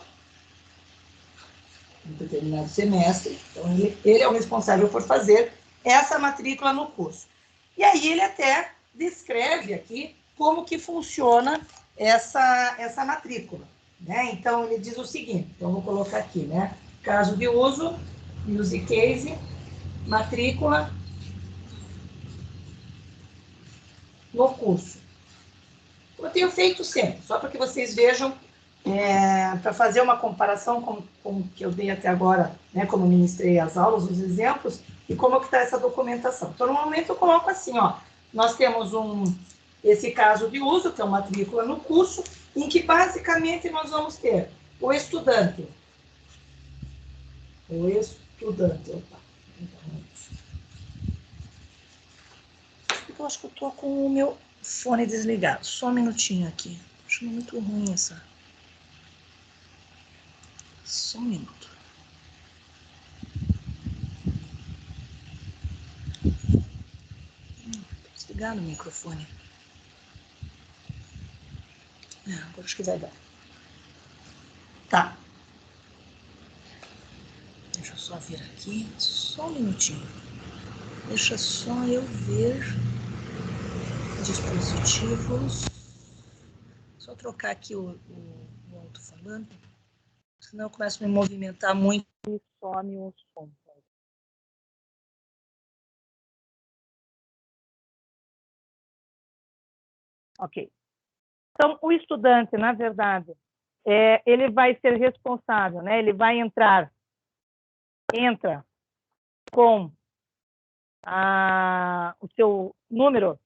em determinado semestre. Então, ele é o responsável por fazer essa matrícula no curso. E aí ele até descreve aqui como que funciona essa matrícula, né? Então, ele diz o seguinte, então, vou colocar aqui, né? Caso de uso, use case, matrícula no curso. Eu tenho feito sempre, só para que vocês vejam, para fazer uma comparação com o que eu dei até agora, né, como ministrei as aulas, os exemplos, e como que está essa documentação. Então, normalmente eu coloco assim, ó, nós temos esse caso de uso, que é uma matrícula no curso, em que basicamente nós vamos ter o estudante, opa, eu acho que eu estou com o meu fone desligado, só um minutinho aqui, acho muito ruim essa. Só um minuto. Desligado o microfone. Agora acho que vai dar. Tá. Deixa eu só vir aqui. Só um minutinho. Deixa só eu ver. Dispositivos. Só trocar aqui o alto-falante. Senão eu começo a me movimentar muito e some o som. Ok. Então, o estudante, na verdade, ele vai ser responsável, né? Ele vai entra com o seu número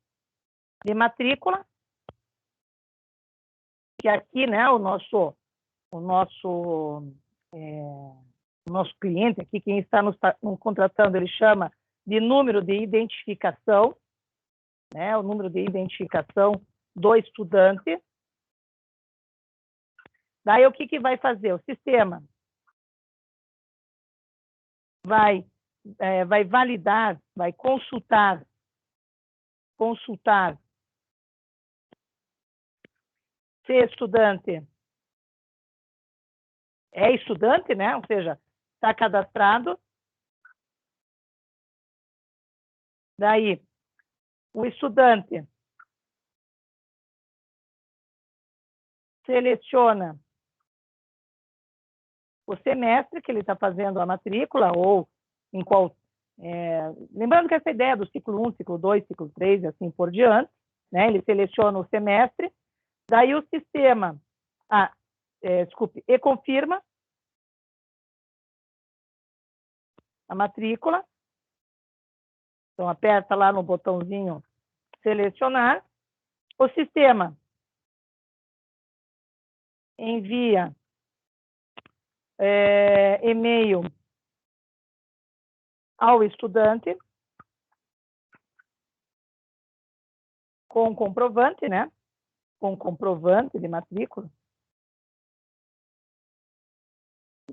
de matrícula, que aqui, né, o nosso cliente aqui, quem está nos contratando, ele chama de número de identificação, né, o número de identificação do estudante. Daí, o que vai fazer? O sistema vai validar, vai consultar se estudante é estudante, né? Ou seja, está cadastrado. Daí, o estudante seleciona o semestre que ele está fazendo a matrícula, ou em qual... lembrando que essa ideia do ciclo 1, ciclo 2, ciclo 3 e assim por diante, né? Ele seleciona o semestre, daí o sistema, e confirma a matrícula. Então, aperta lá no botãozinho selecionar. O sistema envia e-mail ao estudante com comprovante, né? Com comprovante de matrícula.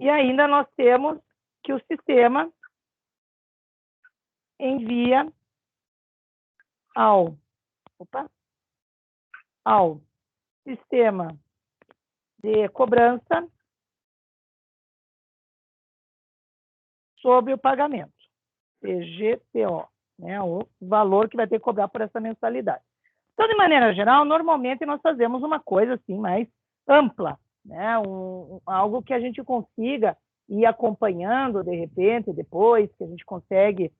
E ainda nós temos que o sistema envia ao sistema de cobrança sobre o pagamento, CGPO, né, o valor que vai ter que cobrar por essa mensalidade. Então, de maneira geral, normalmente nós fazemos uma coisa assim mais ampla, né, algo que a gente consiga ir acompanhando de repente, depois, que a gente consegue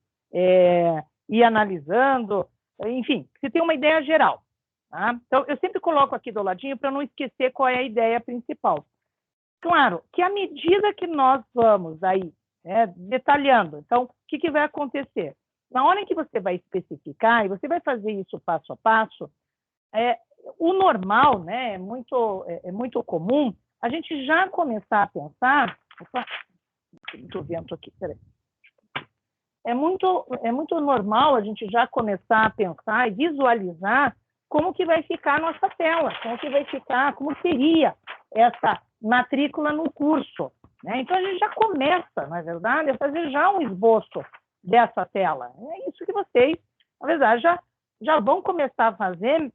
ir analisando, enfim, se tem uma ideia geral. Tá? Então, eu sempre coloco aqui do ladinho para não esquecer qual é a ideia principal. Claro que à medida que nós vamos aí, detalhando, então, o que vai acontecer? Na hora em que você vai especificar, e você vai fazer isso passo a passo, o normal, né, é muito comum a gente já começar a pensar... Opa, muito vento aqui, peraí. É muito normal a gente já começar a pensar e visualizar como que vai ficar a nossa tela, como que vai ficar, como seria essa matrícula no curso, né? Então, a gente já começa, na verdade, a fazer já um esboço dessa tela. É isso que vocês, na verdade, já vão começar a fazer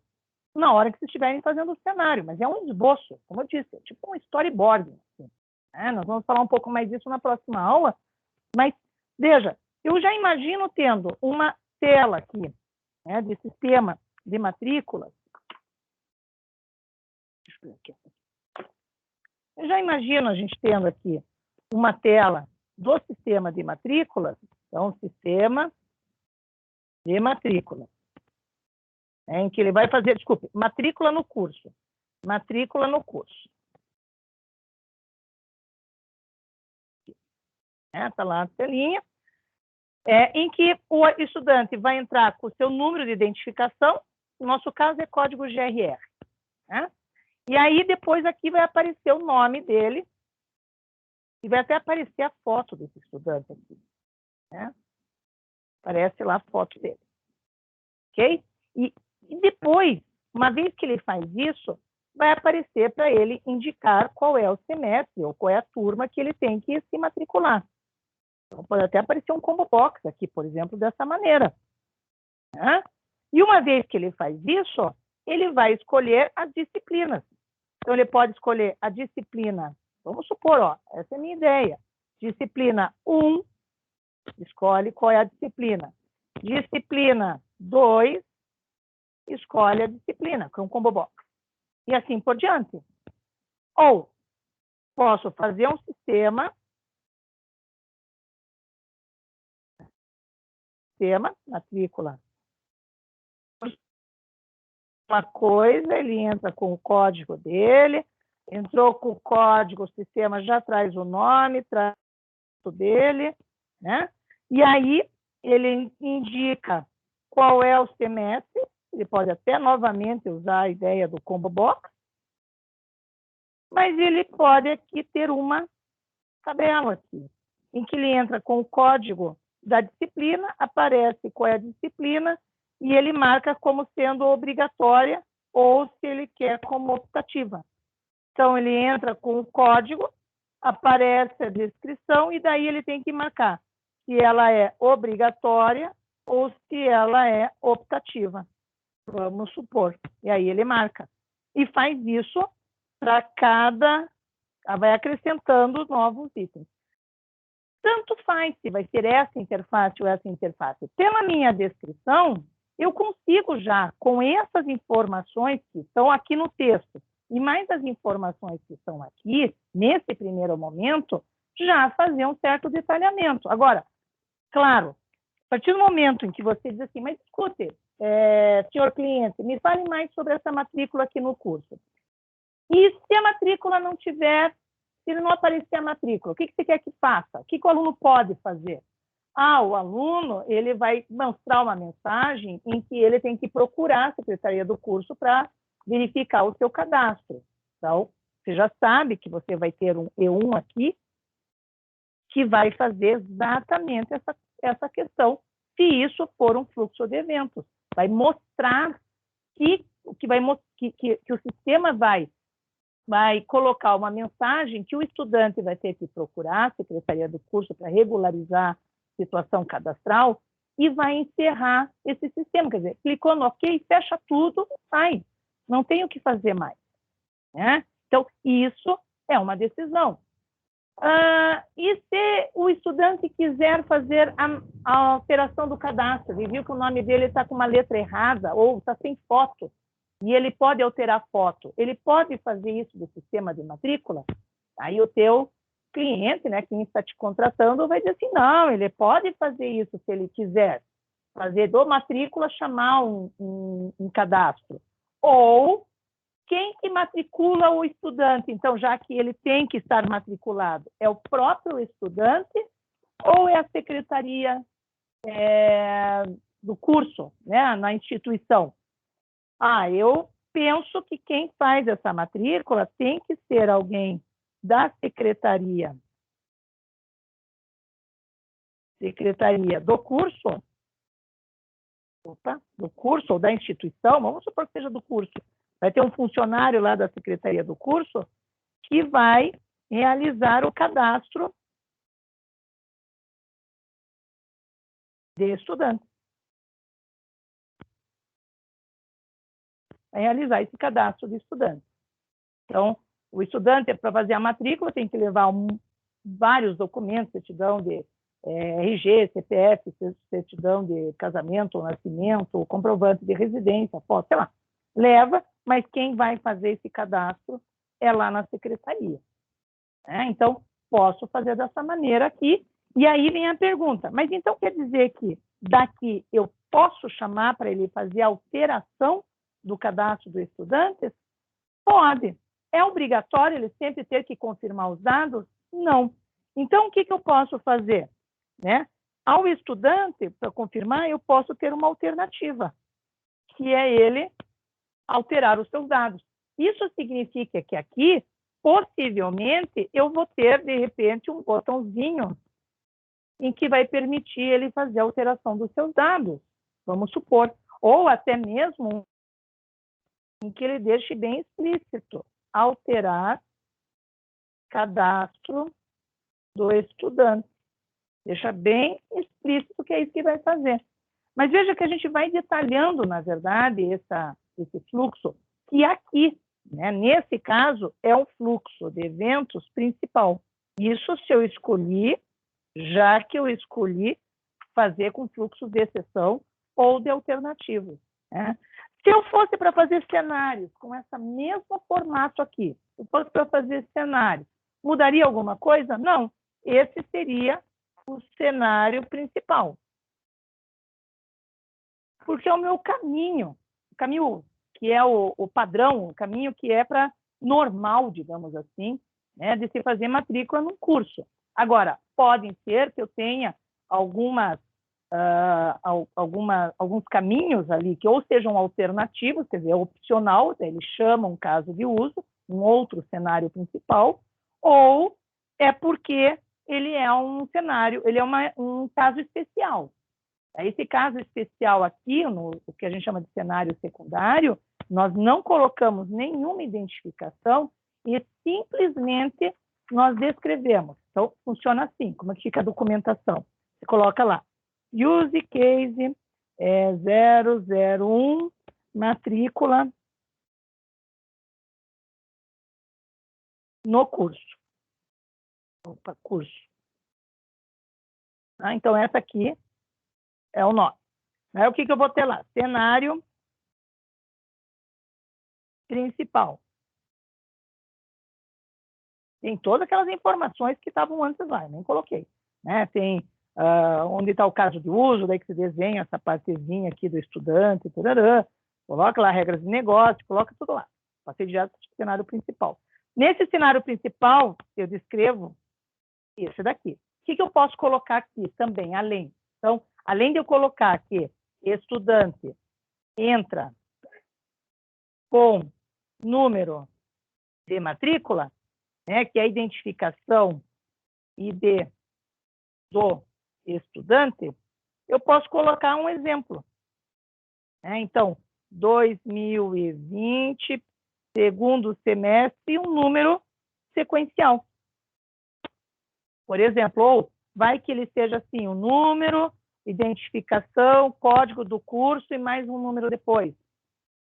na hora que vocês estiverem fazendo o cenário, mas é um esboço, como eu disse, é tipo um storyboard. Assim, né? Nós vamos falar um pouco mais disso na próxima aula, mas, veja, eu já imagino tendo uma tela aqui, né, de sistema de matrículas. Eu já imagino a gente tendo aqui uma tela do sistema de matrículas, então, sistema de matrícula, em que ele vai fazer, desculpe, matrícula no curso. Matrícula no curso. Está lá a telinha. Em que o estudante vai entrar com o seu número de identificação, no nosso caso é código GRR. Né? E aí, depois aqui vai aparecer o nome dele, e vai até aparecer a foto desse estudante aqui. Né? Aparece lá a foto dele. Ok? E depois, uma vez que ele faz isso, vai aparecer para ele indicar qual é o semestre ou qual é a turma que ele tem que se matricular. Então, pode até aparecer um combo box aqui, por exemplo, dessa maneira. Né? E uma vez que ele faz isso, ele vai escolher as disciplinas. Então, ele pode escolher a disciplina, vamos supor, essa é a minha ideia. Disciplina 1, escolhe qual é a disciplina. Disciplina 2, escolhe a disciplina, com um combo box. E assim por diante. Ou posso fazer um sistema, matrícula. Uma coisa, ele entra com o código dele, entrou com o código, o sistema já traz o nome, traz o dele, né? E aí ele indica qual é o semestre, ele pode até novamente usar a ideia do combo box, mas ele pode aqui ter uma tabela aqui, em que ele entra com o código da disciplina, aparece qual é a disciplina, e ele marca como sendo obrigatória ou se ele quer como optativa. Então, ele entra com o código, aparece a descrição, e daí ele tem que marcar se ela é obrigatória ou se ela é optativa. Vamos supor. E aí ele marca. E faz isso para cada... vai acrescentando novos itens. Tanto faz se vai ser essa interface ou essa interface. Pela minha descrição, eu consigo já, com essas informações que estão aqui no texto, e mais as informações que estão aqui, nesse primeiro momento, já fazer um certo detalhamento. Agora, claro, a partir do momento em que você diz assim, mas escute, senhor cliente, me fale mais sobre essa matrícula aqui no curso. E se a matrícula não tiver, se não aparecer a matrícula, o que você quer que faça? O que o aluno pode fazer? O aluno ele vai mostrar uma mensagem em que ele tem que procurar a secretaria do curso para verificar o seu cadastro. Então, você já sabe que você vai ter um E1 aqui, que vai fazer exatamente essa questão, se isso for um fluxo de eventos. Vai mostrar que o sistema vai colocar uma mensagem que o estudante vai ter que procurar a secretaria do curso para regularizar a situação cadastral e vai encerrar esse sistema. Quer dizer, clicou no OK, fecha tudo, sai. Não tem o que fazer mais. Né? Então, isso é uma decisão. E se o estudante quiser fazer a alteração do cadastro, ele viu que o nome dele está com uma letra errada ou está sem foto, e ele pode alterar a foto, ele pode fazer isso do sistema de matrícula? Aí o teu cliente, né, quem está te contratando, vai dizer assim, não, ele pode fazer isso se ele quiser, fazer do matrícula chamar um cadastro. Ou quem que matricula o estudante? Então, já que ele tem que estar matriculado, é o próprio estudante ou é a secretaria do curso, né, na instituição? Eu penso que quem faz essa matrícula tem que ser alguém da secretaria do curso, do curso ou da instituição, vamos supor que seja do curso, vai ter um funcionário lá da secretaria do curso que vai realizar o cadastro de estudante. Vai realizar esse cadastro de estudante. Então, o estudante, para fazer a matrícula, tem que levar vários documentos, certidão de RG, CPF, certidão de casamento ou nascimento, comprovante de residência, foto, sei lá. Leva, mas quem vai fazer esse cadastro é lá na secretaria. Então, posso fazer dessa maneira aqui. E aí vem a pergunta, mas então quer dizer que daqui eu posso chamar para ele fazer a alteração do cadastro do estudante? Pode. É obrigatório ele sempre ter que confirmar os dados? Não. Então, o que eu posso fazer? Ao estudante, para confirmar, eu posso ter uma alternativa, que é ele alterar os seus dados. Isso significa que aqui, possivelmente, eu vou ter, de repente, um botãozinho em que vai permitir ele fazer a alteração dos seus dados, vamos supor. Ou até mesmo em que ele deixe bem explícito, alterar cadastro do estudante. Deixa bem explícito que é isso que vai fazer. Mas veja que a gente vai detalhando, na verdade, esse fluxo, que aqui, nesse caso, é o fluxo de eventos principal. Isso se eu escolhi, já que eu escolhi fazer com fluxo de exceção ou de alternativos. Se eu fosse para fazer cenários com esse mesmo formato aqui, se eu fosse para fazer cenários, mudaria alguma coisa? Não. Esse seria o cenário principal. Porque é o meu caminho, o caminho que é o padrão, o caminho que é para normal, digamos assim, de se fazer matrícula num curso. Agora, podem ser que eu tenha alguns caminhos ali que ou sejam alternativos, quer dizer, opcional, ele chama um caso de uso, um outro cenário principal, ou é porque ele é um cenário, ele é um caso especial. Esse caso especial aqui, o que a gente chama de cenário secundário, nós não colocamos nenhuma identificação e simplesmente nós descrevemos. Então, funciona assim, como é que fica a documentação? Você coloca lá, use case 001, matrícula no curso. Opa, curso. Então, essa aqui é o nome. O que eu vou ter lá? Cenário principal. Tem todas aquelas informações que estavam antes lá, eu nem coloquei. Tem onde está o caso de uso, daí que se desenha essa partezinha aqui do estudante, tarará, coloca lá regras de negócio, coloca tudo lá. Passei direto para o cenário principal. Nesse cenário principal, eu descrevo esse daqui. O que eu posso colocar aqui também, além? Então, além de eu colocar que estudante entra com número de matrícula, que é a identificação ID do estudante, eu posso colocar um exemplo. Então, 2020, segundo semestre, um número sequencial. Por exemplo, ou vai que ele seja assim, o número, identificação, código do curso e mais um número depois.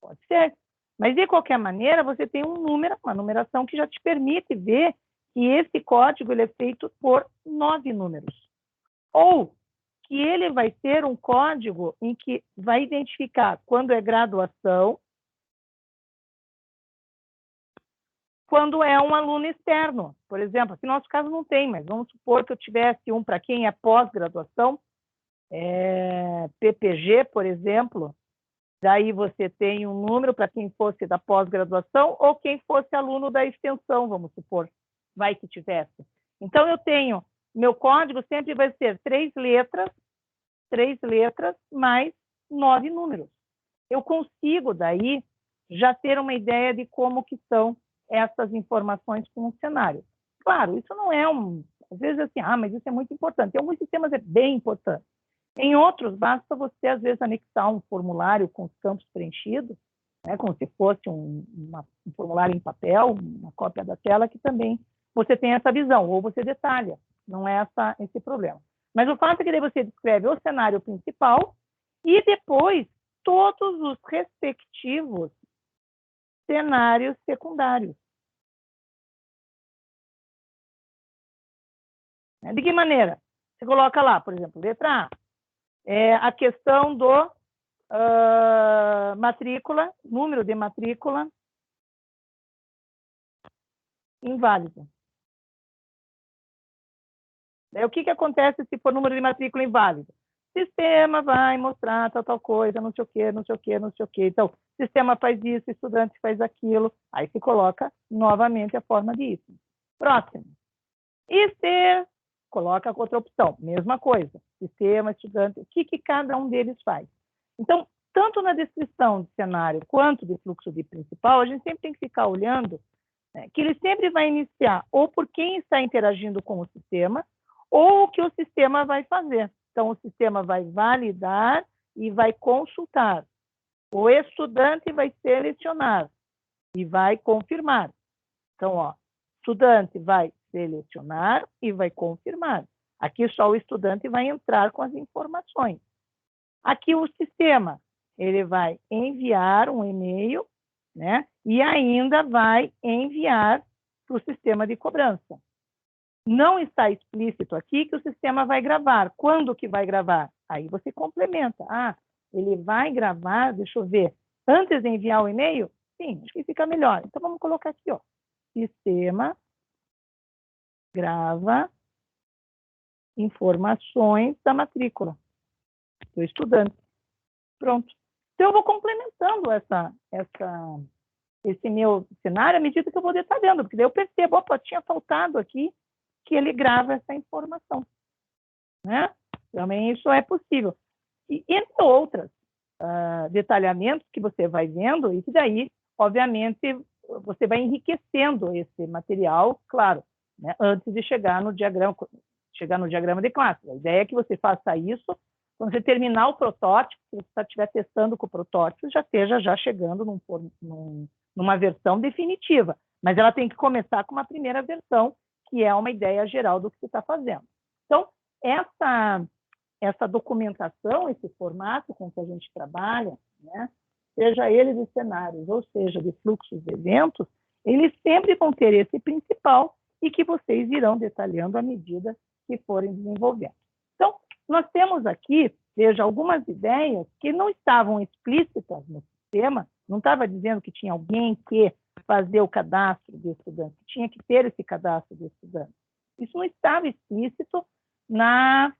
Pode ser. Mas, de qualquer maneira, você tem um número, uma numeração que já te permite ver que esse código ele é feito por 9 números. Ou que ele vai ter um código em que vai identificar quando é graduação, quando é um aluno externo. Por exemplo, aqui no nosso caso não tem, mas vamos supor que eu tivesse um para quem é pós-graduação, PPG, por exemplo, daí você tem um número para quem fosse da pós-graduação ou quem fosse aluno da extensão, vamos supor, vai que tivesse. Então, eu tenho, meu código sempre vai ser 3 letras mais 9 números. Eu consigo, daí, já ter uma ideia de como que são essas informações com o cenário. Claro, isso não é às vezes assim, mas isso é muito importante. Em alguns sistemas é bem importante. Em outros, basta você, às vezes, anexar um formulário com os campos preenchidos, né, como se fosse um formulário em papel, uma cópia da tela, que também você tem essa visão, ou você detalha, não é esse problema. Mas o fato é que daí você descreve o cenário principal e depois todos os respectivos cenários secundários. De que maneira? Você coloca lá, por exemplo, letra A, a questão do matrícula, número de matrícula inválido. O que acontece se for número de matrícula inválido? O sistema vai mostrar tal coisa, não sei o quê, não sei o quê, não sei o quê. Então, o sistema faz isso, o estudante faz aquilo, aí se coloca novamente a forma de isso. Próximo. E se coloca outra opção, mesma coisa. Sistema, estudante, o que cada um deles faz? Então, tanto na descrição de cenário quanto de fluxo de principal, a gente sempre tem que ficar olhando, né, que ele sempre vai iniciar ou por quem está interagindo com o sistema, ou o que o sistema vai fazer. Então, o sistema vai validar e vai consultar. O estudante vai selecionar e vai confirmar. Então, estudante vai selecionar e vai confirmar. Aqui só o estudante vai entrar com as informações. Aqui o sistema, ele vai enviar um e-mail, né? E ainda vai enviar para o sistema de cobrança. Não está explícito aqui que o sistema vai gravar. Quando que vai gravar? Aí você complementa. Ele vai gravar, deixa eu ver, antes de enviar o e-mail? Sim, acho que fica melhor. Então, vamos colocar aqui, sistema grava informações da matrícula do estudante. Pronto. Então, eu vou complementando esse meu cenário à medida que eu vou detalhando, porque daí eu percebo, tinha faltado aqui que ele grava essa informação. Né? Também isso é possível. E, entre outros detalhamentos que você vai vendo, e que daí, obviamente, você vai enriquecendo esse material, claro, né, antes de chegar no diagrama de classe. A ideia é que você faça isso quando você terminar o protótipo, se você estiver testando com o protótipo, já esteja chegando numa versão definitiva. Mas ela tem que começar com uma primeira versão, que é uma ideia geral do que você está fazendo. Então, essa documentação, esse formato com que a gente trabalha, né, seja ele de cenários ou seja de fluxos de eventos, eles sempre vão ter esse principal e que vocês irão detalhando à medida que forem desenvolvendo. Então, nós temos aqui, veja, algumas ideias que não estavam explícitas no sistema, não estava dizendo que tinha alguém que fazer o cadastro de estudante, que tinha que ter esse cadastro de estudante. Isso não estava explícito na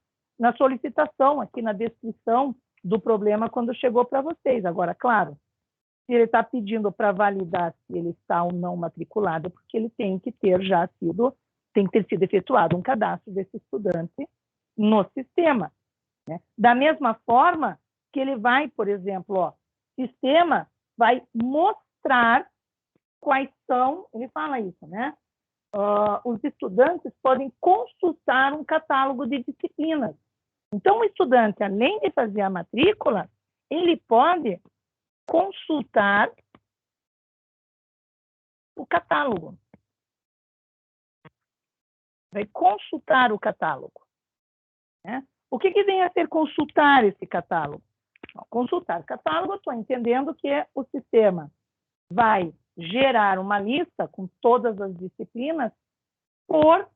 solicitação, aqui na descrição do problema quando chegou para vocês. Agora, claro, se ele está pedindo para validar se ele está ou não matriculado, porque ele tem que ter sido efetuado um cadastro desse estudante no sistema. Né? Da mesma forma que ele vai, por exemplo, sistema vai mostrar quais são, ele fala isso, né? Os estudantes podem consultar um catálogo de disciplinas. Então, o estudante, além de fazer a matrícula, ele pode consultar o catálogo. Vai consultar o catálogo. Né? O que vem a ser consultar esse catálogo? Consultar o catálogo, estou entendendo que o sistema vai gerar uma lista com todas as disciplinas por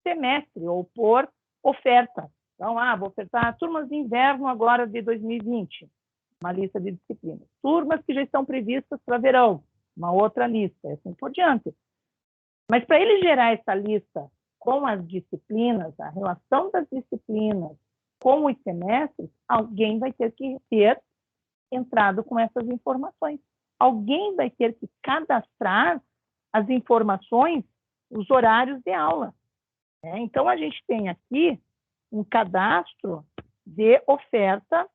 semestre ou por oferta. Então, vou ofertar turmas de inverno agora de 2020, uma lista de disciplinas. Turmas que já estão previstas para verão, uma outra lista, e assim por diante. Mas para ele gerar essa lista com as disciplinas, a relação das disciplinas com os semestres, alguém vai ter que ter entrado com essas informações. Alguém vai ter que cadastrar as informações, os horários de aula. Né? Então, a gente tem aqui um cadastro de oferta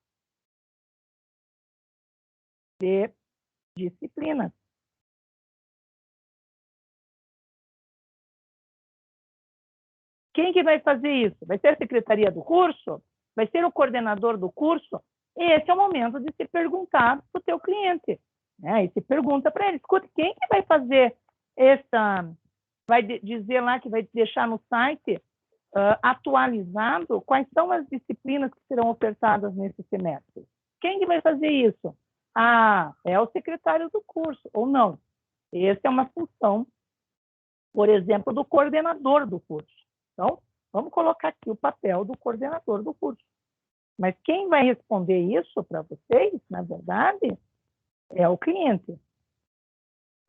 de disciplinas. Quem que vai fazer isso? Vai ser a secretaria do curso? Vai ser o coordenador do curso? Esse é o momento de se perguntar para o teu cliente, né? E se pergunta para ele, escuta, quem que vai fazer essa... Vai dizer lá que vai deixar no site atualizado quais são as disciplinas que serão ofertadas nesse semestre. Quem que vai fazer isso? Ah, é o secretário do curso, ou não. Essa é uma função, por exemplo, do coordenador do curso. Então, vamos colocar aqui o papel do coordenador do curso. Mas quem vai responder isso para vocês, na verdade, é o cliente,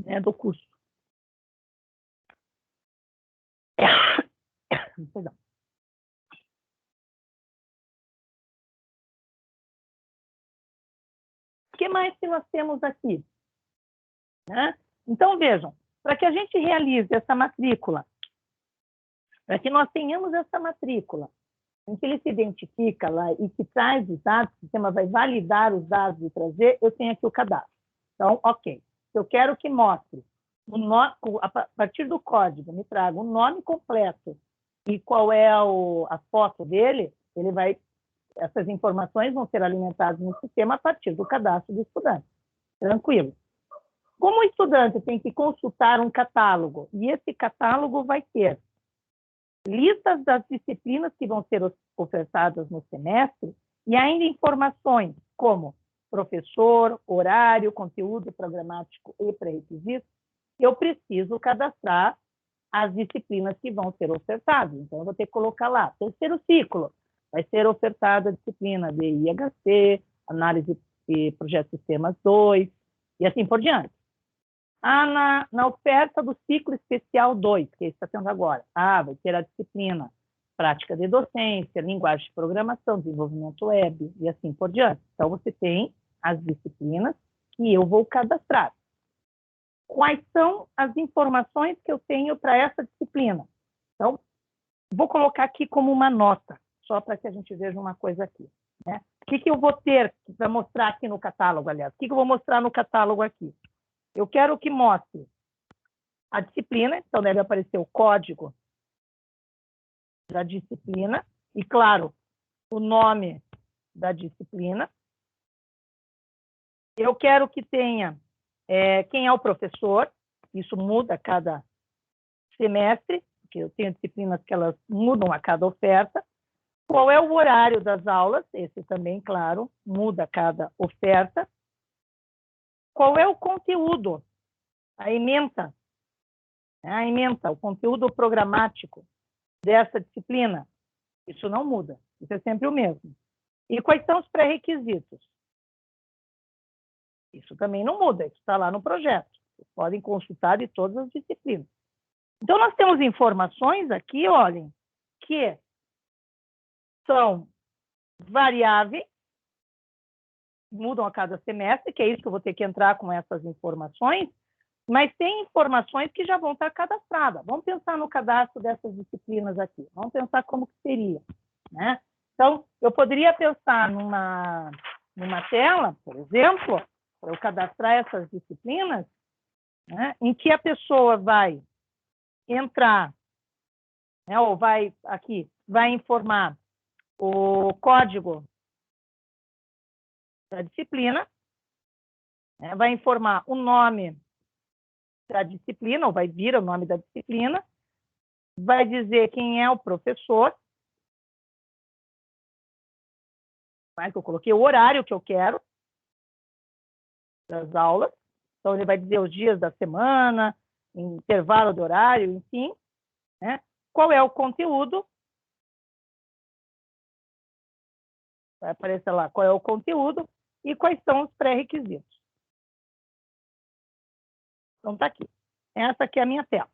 né, do curso. Perdão. O que mais que nós temos aqui? Né? Então, vejam, para que a gente realize essa matrícula, para que nós tenhamos essa matrícula, em que ele se identifica lá e que traz os dados, o sistema vai validar os dados e trazer, eu tenho aqui o cadastro. Então, ok. Eu quero que mostre, a partir do código, me traga o nome completo e qual é a foto dele, ele vai, essas informações vão ser alimentadas no sistema a partir do cadastro do estudante. Tranquilo. Como o estudante tem que consultar um catálogo, e esse catálogo vai ter listas das disciplinas que vão ser ofertadas no semestre e ainda informações como professor, horário, conteúdo programático e pré-requisitos, eu preciso cadastrar as disciplinas que vão ser ofertadas. Então, eu vou ter que colocar lá, terceiro ciclo, vai ser ofertada a disciplina de IHC, análise e projeto sistemas 2, e assim por diante. Na oferta do ciclo especial 2, que está tendo agora, vai ter a disciplina prática de docência, linguagem de programação, desenvolvimento web, e assim por diante. Então, você tem as disciplinas que eu vou cadastrar. Quais são as informações que eu tenho para essa disciplina? Então, vou colocar aqui como uma nota, só para que a gente veja uma coisa aqui. Né? O que eu vou ter para mostrar aqui no catálogo, aliás? O que eu vou mostrar no catálogo aqui? Eu quero que mostre a disciplina, então deve aparecer o código da disciplina e, claro, o nome da disciplina. Eu quero que tenha quem é o professor, isso muda a cada semestre, porque eu tenho disciplinas que elas mudam a cada oferta. Qual é o horário das aulas? Esse também, claro, muda a cada oferta. Qual é o conteúdo? A ementa, o conteúdo programático dessa disciplina? Isso não muda, isso é sempre o mesmo. E quais são os pré-requisitos? Isso também não muda, isso está lá no projeto. Vocês podem consultar de todas as disciplinas. Então, nós temos informações aqui, olhem, que são variáveis, mudam a cada semestre, que é isso que eu vou ter que entrar com essas informações, mas tem informações que já vão estar cadastradas. Vamos pensar no cadastro dessas disciplinas aqui. Vamos pensar como que seria, né? Então, eu poderia pensar numa tela, por exemplo, para eu cadastrar essas disciplinas, né, em que a pessoa vai entrar, né, ou vai informar o código da disciplina, né, vai informar o nome da disciplina, ou vai vir o nome da disciplina, vai dizer quem é o professor, que eu coloquei o horário que eu quero das aulas, então ele vai dizer os dias da semana, intervalo de horário, enfim, né? Qual é o conteúdo, vai aparecer lá qual é o conteúdo e quais são os pré-requisitos. Então, está aqui. Essa aqui é a minha tela,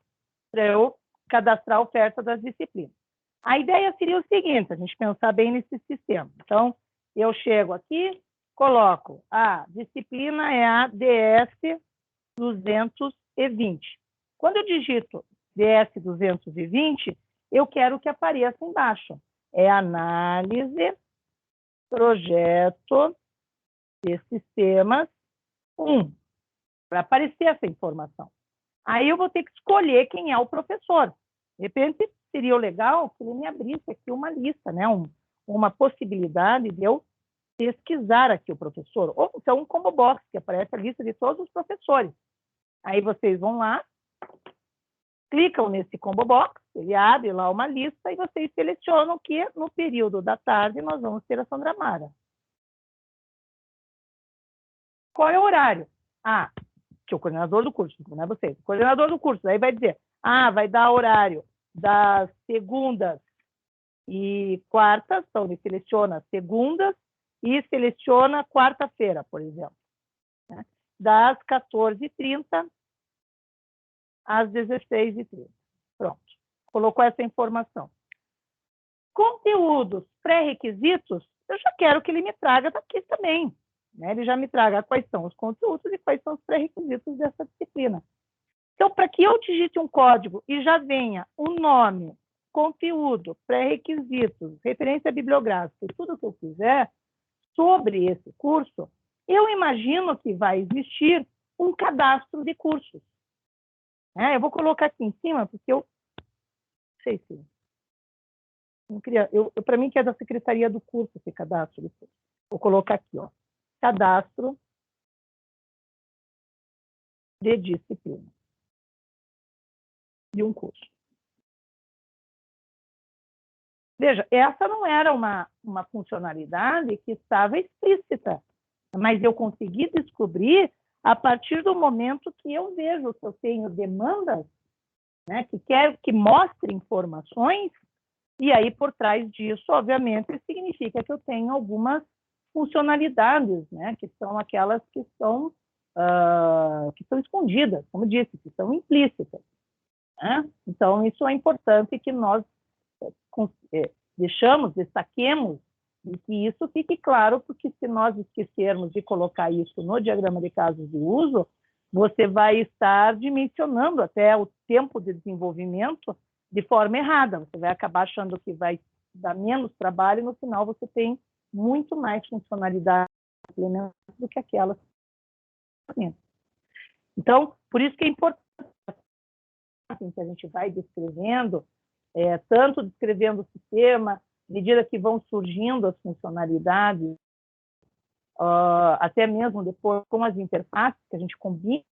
para eu cadastrar a oferta das disciplinas. A ideia seria o seguinte, a gente pensar bem nesse sistema. Então, eu chego aqui, coloco a disciplina é a DS 220. Quando eu digito DS 220, eu quero que apareça embaixo. É análise, projeto de sistemas 1. para aparecer essa informação. Aí eu vou ter que escolher quem é o professor. De repente, seria legal que ele me abrisse aqui uma lista, né? Uma possibilidade de eu pesquisar aqui o professor. Ou então um combo box, que aparece a lista de todos os professores. Aí vocês vão lá, clicam nesse combo box, ele abre lá uma lista e vocês selecionam que no período da tarde nós vamos ter a Sandra Mara. Qual é o horário? Ah, que é o coordenador do curso, não é você. O coordenador do curso, aí vai dizer, vai dar horário das segundas e quartas, então ele seleciona segundas e seleciona quarta-feira, por exemplo, né? Das 14h30 às 16h30. Pronto, colocou essa informação. Conteúdos pré-requisitos, eu já quero que ele me traga daqui também, né? Ele já me traga quais são os conteúdos e quais são os pré-requisitos dessa disciplina. Então, para que eu digite um código e já venha o nome, conteúdo, pré-requisitos, referência bibliográfica e tudo o que eu quiser sobre esse curso, eu imagino que vai existir um cadastro de cursos. Eu vou colocar aqui em cima, porque eu sei se... Para mim, que é da Secretaria do Curso, esse cadastro de curso. Vou colocar aqui, ó, cadastro de disciplina de um curso. Veja, essa não era uma funcionalidade que estava explícita, mas eu consegui descobrir a partir do momento que eu vejo que eu tenho demandas, né, que quero que mostre informações, e aí por trás disso, obviamente, significa que eu tenho algumas funcionalidades, né, que são aquelas que são escondidas, como disse, que são implícitas. Né? Então, isso é importante que nós destaquemos, e que isso fique claro, porque se nós esquecermos de colocar isso no diagrama de casos de uso, você vai estar dimensionando até o tempo de desenvolvimento de forma errada. Você vai acabar achando que vai dar menos trabalho e, no final, você tem muito mais funcionalidade do que aquelas. Então, por isso que é importante que a gente vai descrevendo, tanto descrevendo o sistema, à medida que vão surgindo as funcionalidades, até mesmo depois com as interfaces, que a gente combina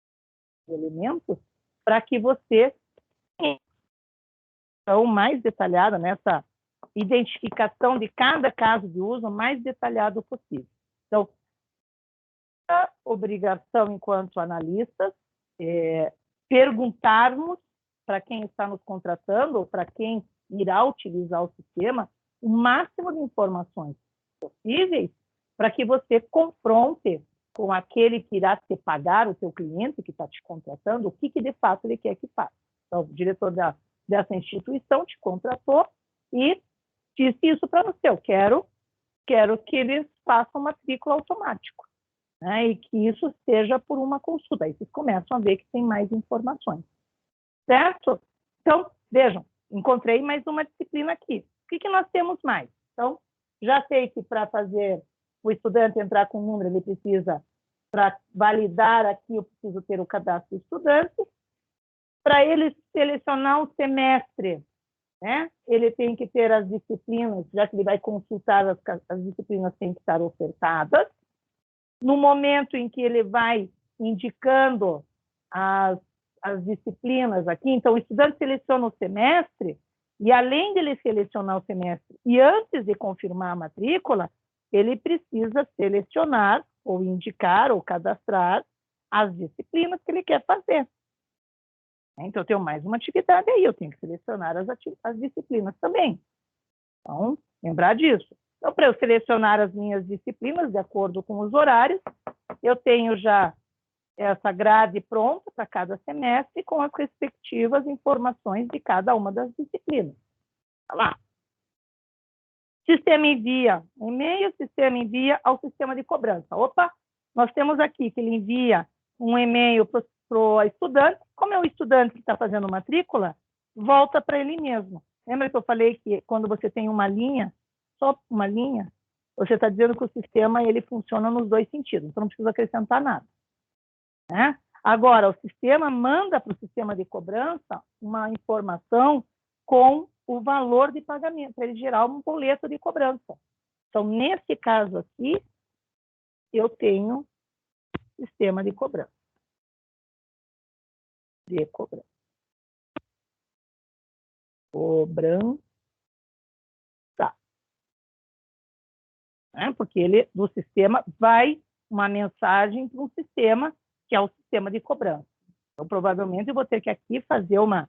os elementos, para que você tenha uma mais detalhada nessa identificação de cada caso de uso, o mais detalhado possível. Então, a obrigação, enquanto analistas, perguntarmos para quem está nos contratando ou para quem irá utilizar o sistema o máximo de informações possíveis para que você confronte com aquele que irá te pagar, o seu cliente que está te contratando, o que de fato ele quer que faça. Então, o diretor dessa instituição te contratou e disse isso para você: eu quero que eles façam matrícula automático, né? E que isso seja por uma consulta. Aí vocês começam a ver que tem mais informações. Certo? Então, vejam, encontrei mais uma disciplina aqui. O que nós temos mais? Então, já sei que para fazer o estudante entrar com o número, ele precisa, para validar aqui, eu preciso ter o cadastro do estudante. Para ele selecionar um semestre, né, ele tem que ter as disciplinas, já que ele vai consultar, as disciplinas têm que estar ofertadas. No momento em que ele vai indicando as disciplinas aqui, então o estudante seleciona o semestre, e além de ele selecionar o semestre, e antes de confirmar a matrícula, ele precisa selecionar, ou indicar, ou cadastrar as disciplinas que ele quer fazer. Então, eu tenho mais uma atividade aí, eu tenho que selecionar as disciplinas também. Então, lembrar disso. Então, para eu selecionar as minhas disciplinas, de acordo com os horários, eu tenho já essa grade pronta para cada semestre, com as respectivas informações de cada uma das disciplinas. Tá lá. Sistema envia e-mail, sistema envia ao sistema de cobrança. Opa, nós temos aqui que ele envia um e-mail para o estudante. Como é o estudante que está fazendo matrícula, volta para ele mesmo. Lembra que eu falei que quando você tem uma linha, só uma linha, você está dizendo que o sistema ele funciona nos dois sentidos, então não precisa acrescentar nada. Né? Agora, o sistema manda para o sistema de cobrança uma informação com o valor de pagamento, para ele gerar um boleto de cobrança. Então, nesse caso aqui, eu tenho sistema de cobrança. Cobrança. Porque ele, do sistema, vai uma mensagem para um sistema, que é o sistema de cobrança. Então, provavelmente, eu vou ter que aqui fazer uma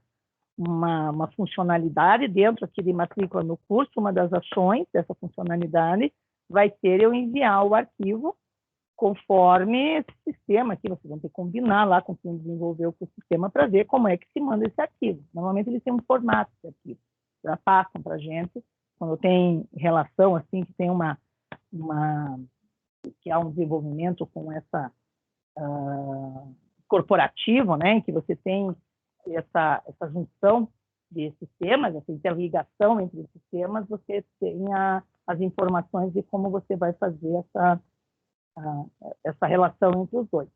funcionalidade dentro aqui de matrícula no curso. Uma das ações dessa funcionalidade vai ser eu enviar o arquivo conforme esse sistema aqui. Vocês vão ter que combinar lá com quem desenvolveu o sistema para ver como é que se manda esse arquivo. Normalmente, eles têm um formato de arquivo. Já passam para a gente, quando tem relação, assim, que tem que há um desenvolvimento com essa corporativo, né, em que você tem essa junção de sistemas, essa interligação entre os sistemas, você tem as informações de como você vai fazer essa relação entre os dois.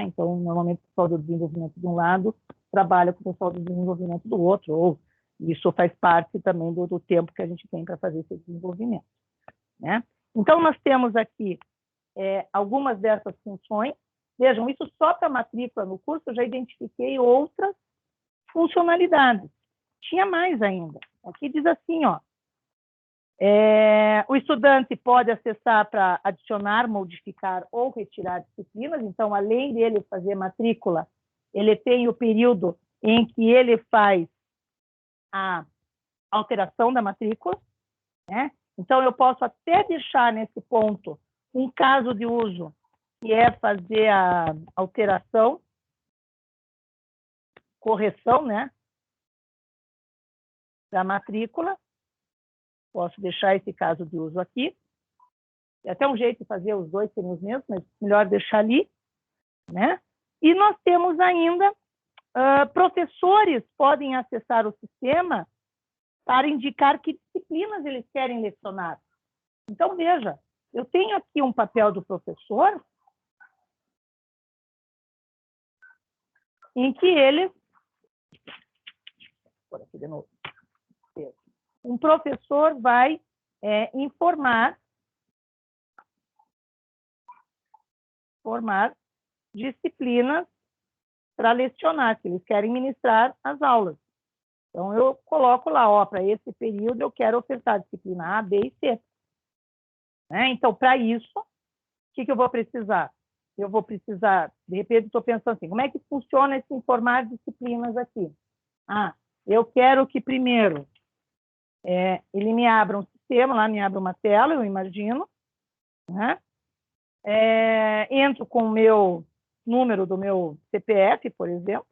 Então, normalmente, o pessoal do desenvolvimento de um lado trabalha com o pessoal do desenvolvimento do outro, ou isso faz parte também do tempo que a gente tem para fazer esse desenvolvimento, né? Então, nós temos aqui algumas dessas funções. Vejam, isso só para matrícula no curso, eu já identifiquei outras funcionalidades. Tinha mais ainda. Aqui diz assim, ó, o estudante pode acessar para adicionar, modificar ou retirar disciplinas. Então, além dele fazer matrícula, ele tem o período em que ele faz a alteração da matrícula, né? Então, eu posso até deixar nesse ponto um caso de uso, que é fazer a alteração, correção, né, da matrícula. Posso deixar esse caso de uso aqui. É até um jeito de fazer os dois serem os mesmos, mas melhor deixar ali, né? E nós temos ainda professores podem acessar o sistema para indicar que disciplinas eles querem lecionar. Então, veja, eu tenho aqui um papel do professor em que ele... Por aqui de novo. Um professor vai informar disciplinas para lecionar, que eles querem ministrar as aulas. Então, eu coloco lá, para esse período eu quero ofertar disciplina A, B e C. Né? Então, para isso, o que eu vou precisar? Eu vou precisar, de repente, estou pensando assim, como é que funciona esse informar disciplinas aqui? Eu quero que, primeiro, ele me abra um sistema, lá me abra uma tela, eu imagino, né? Entro com o meu número do meu CPF, por exemplo,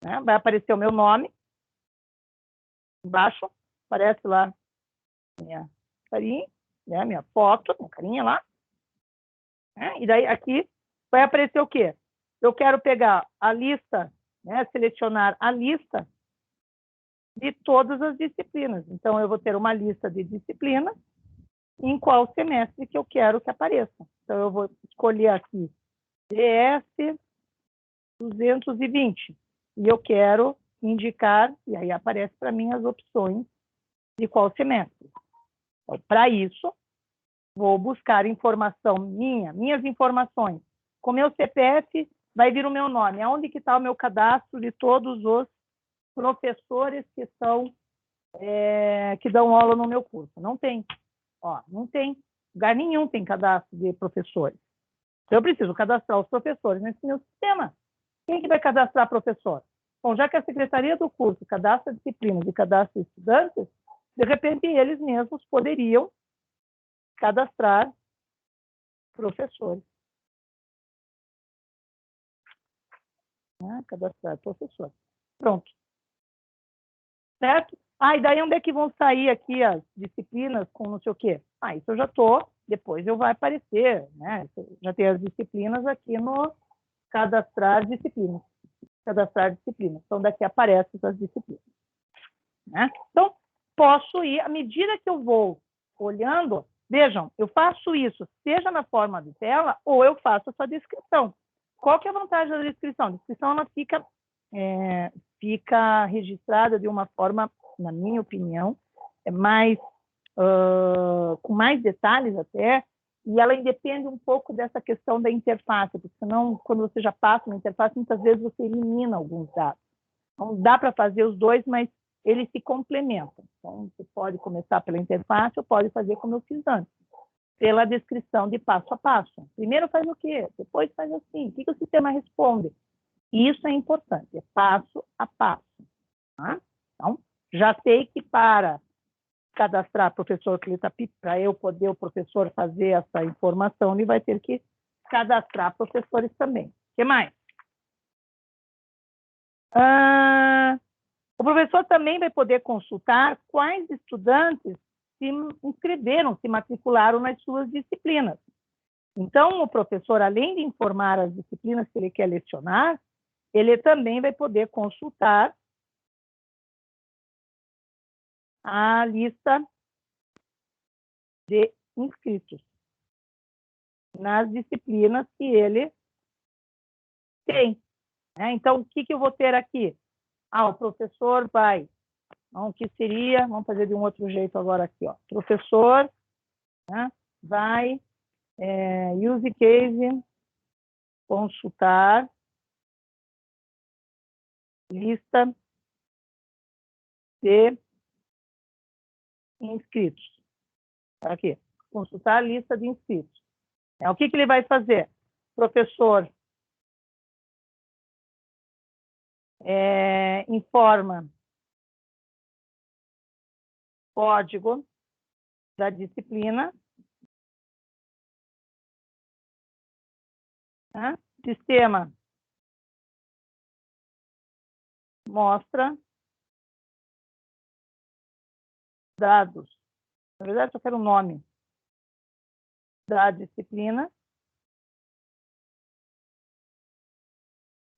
né? Vai aparecer o meu nome, embaixo, aparece lá minha carinha, né? Minha foto, minha carinha lá, né? E daí aqui vai aparecer o quê? Eu quero pegar a lista, né? Selecionar a lista de todas as disciplinas. Então, eu vou ter uma lista de disciplinas em qual semestre que eu quero que apareça. Então, eu vou escolher aqui DS 220 e eu quero indicar, e aí aparece para mim as opções de qual semestre. Então, para isso, vou buscar informação minhas informações. Com meu CPF, vai vir o meu nome. Aonde que está o meu cadastro de todos os professores que que dão aula no meu curso? Não tem. Não tem. Lugar nenhum tem cadastro de professores. Então, eu preciso cadastrar os professores nesse meu sistema. Quem que vai cadastrar professor? Bom, já que a Secretaria do Curso cadastra disciplinas e cadastra estudantes, de repente eles mesmos poderiam cadastrar professores. Cadastrar professores. Pronto. Certo? E daí onde é que vão sair aqui as disciplinas com não sei o quê? Isso eu já estou, depois eu vai aparecer, né? Já tem as disciplinas aqui no cadastrar disciplinas. Cadastrar disciplinas. Então, daqui aparecem as disciplinas. Né? Então, posso ir, à medida que eu vou olhando, Vejam, eu faço isso, seja na forma de tela, ou eu faço a sua descrição. Qual que é a vantagem da descrição? A descrição ela fica registrada de uma forma, na minha opinião, com mais detalhes até, e ela independe um pouco dessa questão da interface, porque senão, quando você já passa uma interface, muitas vezes você elimina alguns dados. Então, dá para fazer os dois, mas eles se complementam. Então, você pode começar pela interface ou pode fazer como eu fiz antes, pela descrição de passo a passo. Primeiro faz o quê? Depois faz assim. O que o sistema responde? Isso é importante, é passo a passo. Tá? Então, já sei que para cadastrar professor ClitaPip, para eu poder o professor fazer essa informação, ele vai ter que cadastrar professores também. O que mais? O professor também vai poder consultar quais estudantes se inscreveram, se matricularam nas suas disciplinas. Então, o professor, além de informar as disciplinas que ele quer lecionar, ele também vai poder consultar a lista de inscritos nas disciplinas que ele tem. Então, o que eu vou ter aqui? O professor vai, o que seria, vamos fazer de um outro jeito agora aqui, ó. Professor, né, vai, use case, consultar, lista de inscritos. Aqui, consultar a lista de inscritos. O que ele vai fazer? Professor informa código da disciplina, né? Sistema mostra dados. Na verdade, eu quero o nome da disciplina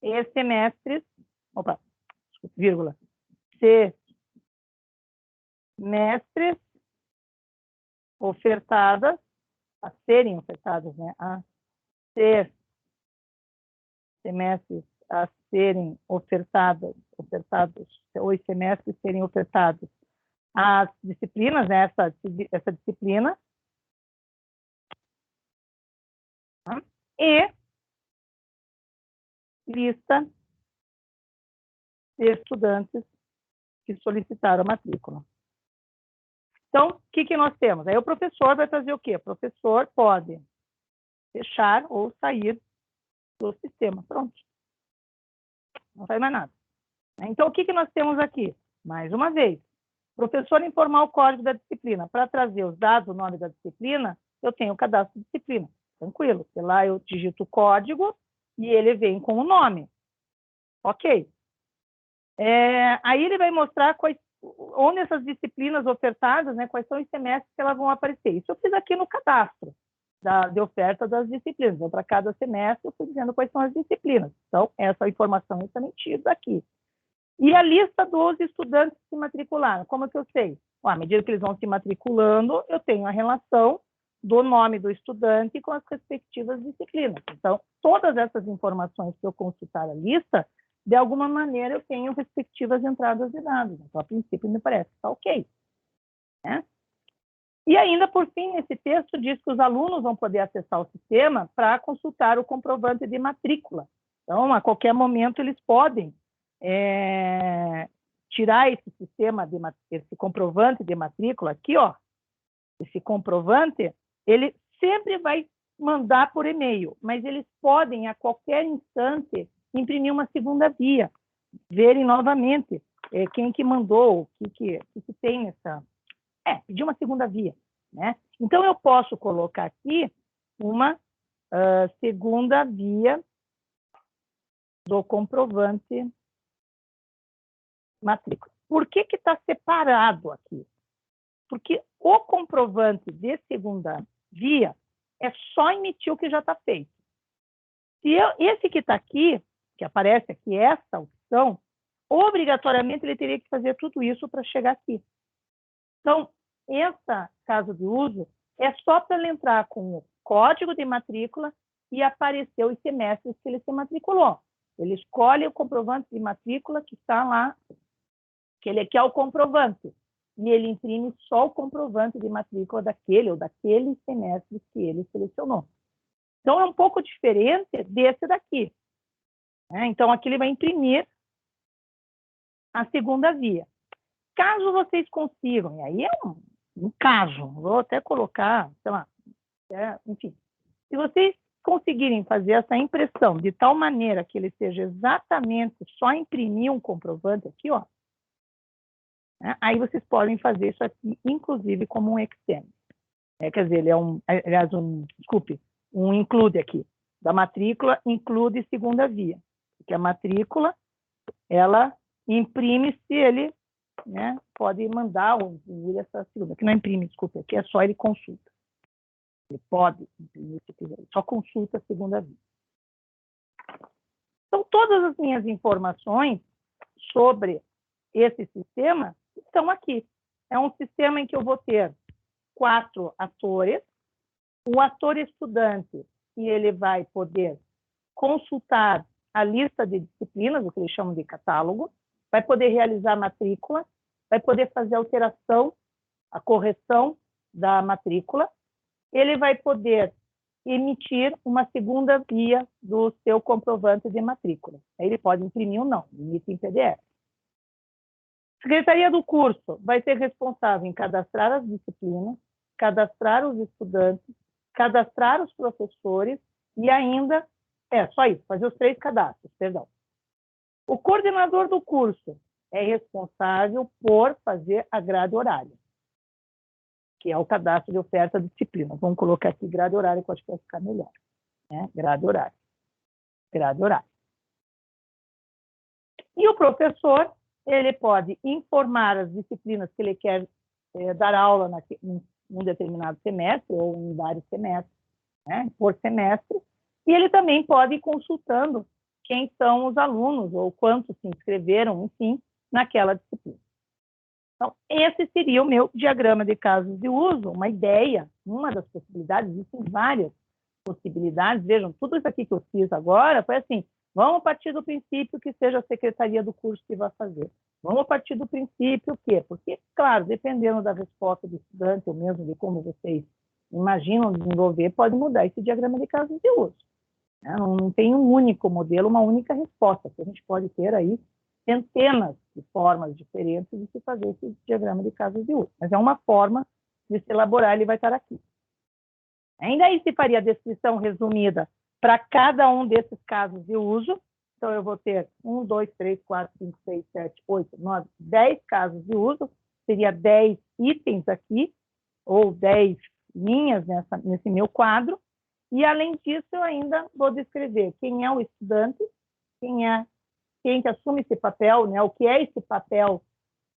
e semestres, vírgula, semestres ofertadas, a serem ofertadas, né? A ser semestres a serem ofertados, os semestres serem ofertados as disciplinas, né? Essa disciplina, tá? E lista de estudantes que solicitaram a matrícula. Então, o que nós temos? Aí o professor vai fazer o quê? O professor pode fechar ou sair do sistema. Pronto. Não faz mais nada. Então, o que nós temos aqui? Mais uma vez, professor informar o código da disciplina. Para trazer os dados, o nome da disciplina, eu tenho o cadastro de disciplina. Tranquilo. Porque lá eu digito o código e ele vem com o nome. Ok. Aí ele vai mostrar onde essas disciplinas ofertadas, né, quais são os semestres que elas vão aparecer. Isso eu fiz aqui no cadastro de oferta das disciplinas. Então, para cada semestre, eu fui dizendo quais são as disciplinas. Então, essa informação eu também tiro daqui. E a lista dos estudantes que se matricularam. Como é que eu sei? À medida que eles vão se matriculando, eu tenho a relação do nome do estudante com as respectivas disciplinas. Então, todas essas informações que eu consultar a lista, de alguma maneira eu tenho respectivas entradas de dados. Então, a princípio, me parece que está ok. Né? E ainda, por fim, esse texto diz que os alunos vão poder acessar o sistema para consultar o comprovante de matrícula. Então, a qualquer momento, eles podem tirar esse sistema, esse comprovante de matrícula aqui, ó. Esse comprovante, ele sempre vai mandar por e-mail, mas eles podem, a qualquer instante, imprimir uma segunda via, verem novamente quem que mandou, o que tem nessa... pedir uma segunda via, né? Então, eu posso colocar aqui uma segunda via do comprovante matrícula. Por que está separado aqui? Porque o comprovante de segunda via é só emitir o que já está feito. Esse que está aqui, que aparece aqui, essa opção, obrigatoriamente ele teria que fazer tudo isso para chegar aqui. Então, esse caso de uso é só para ele entrar com o código de matrícula e aparecer os semestres que ele se matriculou. Ele escolhe o comprovante de matrícula que está lá, que ele quer o comprovante, e ele imprime só o comprovante de matrícula daquele ou daqueles semestres que ele selecionou. Então, é um pouco diferente desse daqui. Né? Então, aqui ele vai imprimir a segunda via. Caso vocês consigam, e aí é um caso, vou até colocar, sei lá, enfim, se vocês conseguirem fazer essa impressão de tal maneira que ele seja exatamente só imprimir um comprovante aqui, ó, né? Aí vocês podem fazer isso aqui, inclusive como um extend. Quer dizer, ele é um include aqui, da matrícula, include segunda via, porque a matrícula, ela imprime se ele, né, pode mandar ou imprimir essa segunda, que não imprime, desculpe, aqui é só ele consulta. Ele pode imprimir se quiser, só consulta a segunda via. Então, todas as minhas informações sobre esse sistema estão aqui. É um sistema em que eu vou ter 4 atores, o ator estudante, que ele vai poder consultar a lista de disciplinas, o que eles chamam de catálogo, vai poder realizar a matrícula, vai poder fazer a alteração, a correção da matrícula, ele vai poder emitir uma segunda via do seu comprovante de matrícula. Aí ele pode imprimir ou não, emite em PDF. A Secretaria do curso vai ser responsável em cadastrar as disciplinas, cadastrar os estudantes, cadastrar os professores e ainda, só isso, fazer os 3 cadastros, perdão. O coordenador do curso é responsável por fazer a grade horária, que é o cadastro de oferta de disciplina. Vamos colocar aqui grade horária, que eu acho que vai ficar melhor. Né? Grade horária. Grade horária. E o professor, ele pode informar as disciplinas que ele quer dar aula em um determinado semestre ou em vários semestres, né? Por semestre, e ele também pode ir consultando quem são os alunos ou quantos se inscreveram, enfim, naquela disciplina. Então, esse seria o meu diagrama de casos de uso, uma ideia, uma das possibilidades, existem várias possibilidades. Vejam, tudo isso aqui que eu fiz agora foi assim, vamos partir do princípio que seja a secretaria do curso que vai fazer. Vamos partir do princípio que, porque, claro, dependendo da resposta do estudante, ou mesmo de como vocês imaginam desenvolver, pode mudar esse diagrama de casos de uso. Não tem um único modelo, uma única resposta, que a gente pode ter aí centenas de formas diferentes de se fazer esse diagrama de casos de uso. Mas é uma forma de se elaborar, ele vai estar aqui. Ainda aí se faria a descrição resumida para cada um desses casos de uso. Então, eu vou ter 1, 2, 3, 4, 5, 6, 7, 8, 9, 10 casos de uso. Seria 10 itens aqui, ou 10 linhas nesse meu quadro. E, além disso, eu ainda vou descrever quem é o estudante, quem que assume esse papel, né? O que é esse papel,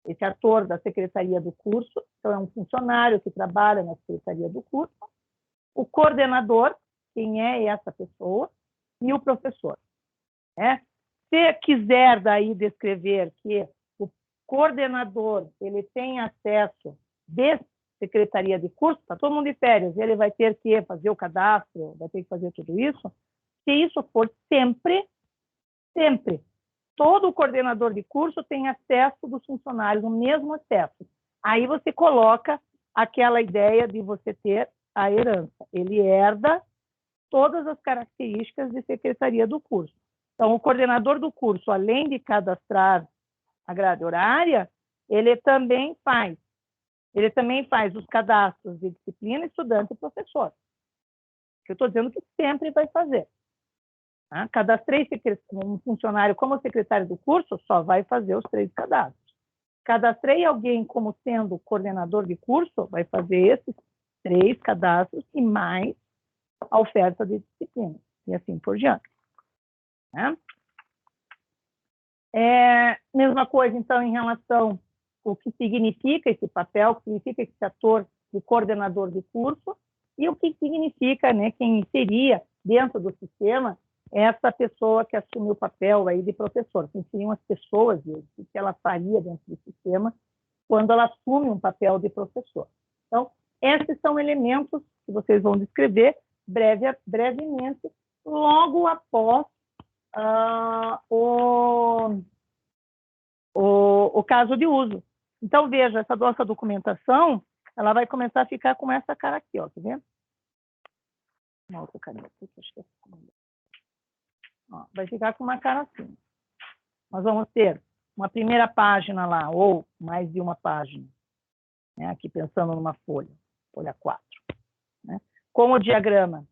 esse ator da secretaria do curso. Então, é um funcionário que trabalha na secretaria do curso. O coordenador, quem é essa pessoa, e o professor. Né? Se quiser daí descrever que o coordenador ele tem acesso de secretaria de curso, está todo mundo de férias, ele vai ter que fazer o cadastro, vai ter que fazer tudo isso. Se isso for sempre, todo coordenador de curso tem acesso dos funcionários, o mesmo acesso. Aí você coloca aquela ideia de você ter a herança. Ele herda todas as características de secretaria do curso. Então, o coordenador do curso, além de cadastrar a grade horária, ele também faz os cadastros de disciplina, estudante e professor. Que eu estou dizendo que sempre vai fazer. Tá? Cadastrei um funcionário como secretário do curso, só vai fazer os 3 cadastros. Cadastrei alguém como sendo coordenador de curso, vai fazer esses 3 cadastros e mais a oferta de disciplina, e assim por diante. Né? Mesma coisa, então, em relação ao que significa esse papel, o que significa esse ator de coordenador de curso, e o que significa, né, quem seria, dentro do sistema, essa pessoa que assumiu o papel aí de professor, quem seriam as pessoas, o que ela faria dentro do sistema, quando ela assume um papel de professor. Então, esses são elementos que vocês vão descrever brevemente logo após o caso de uso. Então, veja, essa nossa documentação, ela vai começar a ficar com essa cara aqui, ó, tá vendo? Uma outra caneta, acho que é ó, vai ficar com uma cara assim. Nós vamos ter uma primeira página lá, ou mais de uma página, né, aqui pensando numa folha 4, né, com o diagrama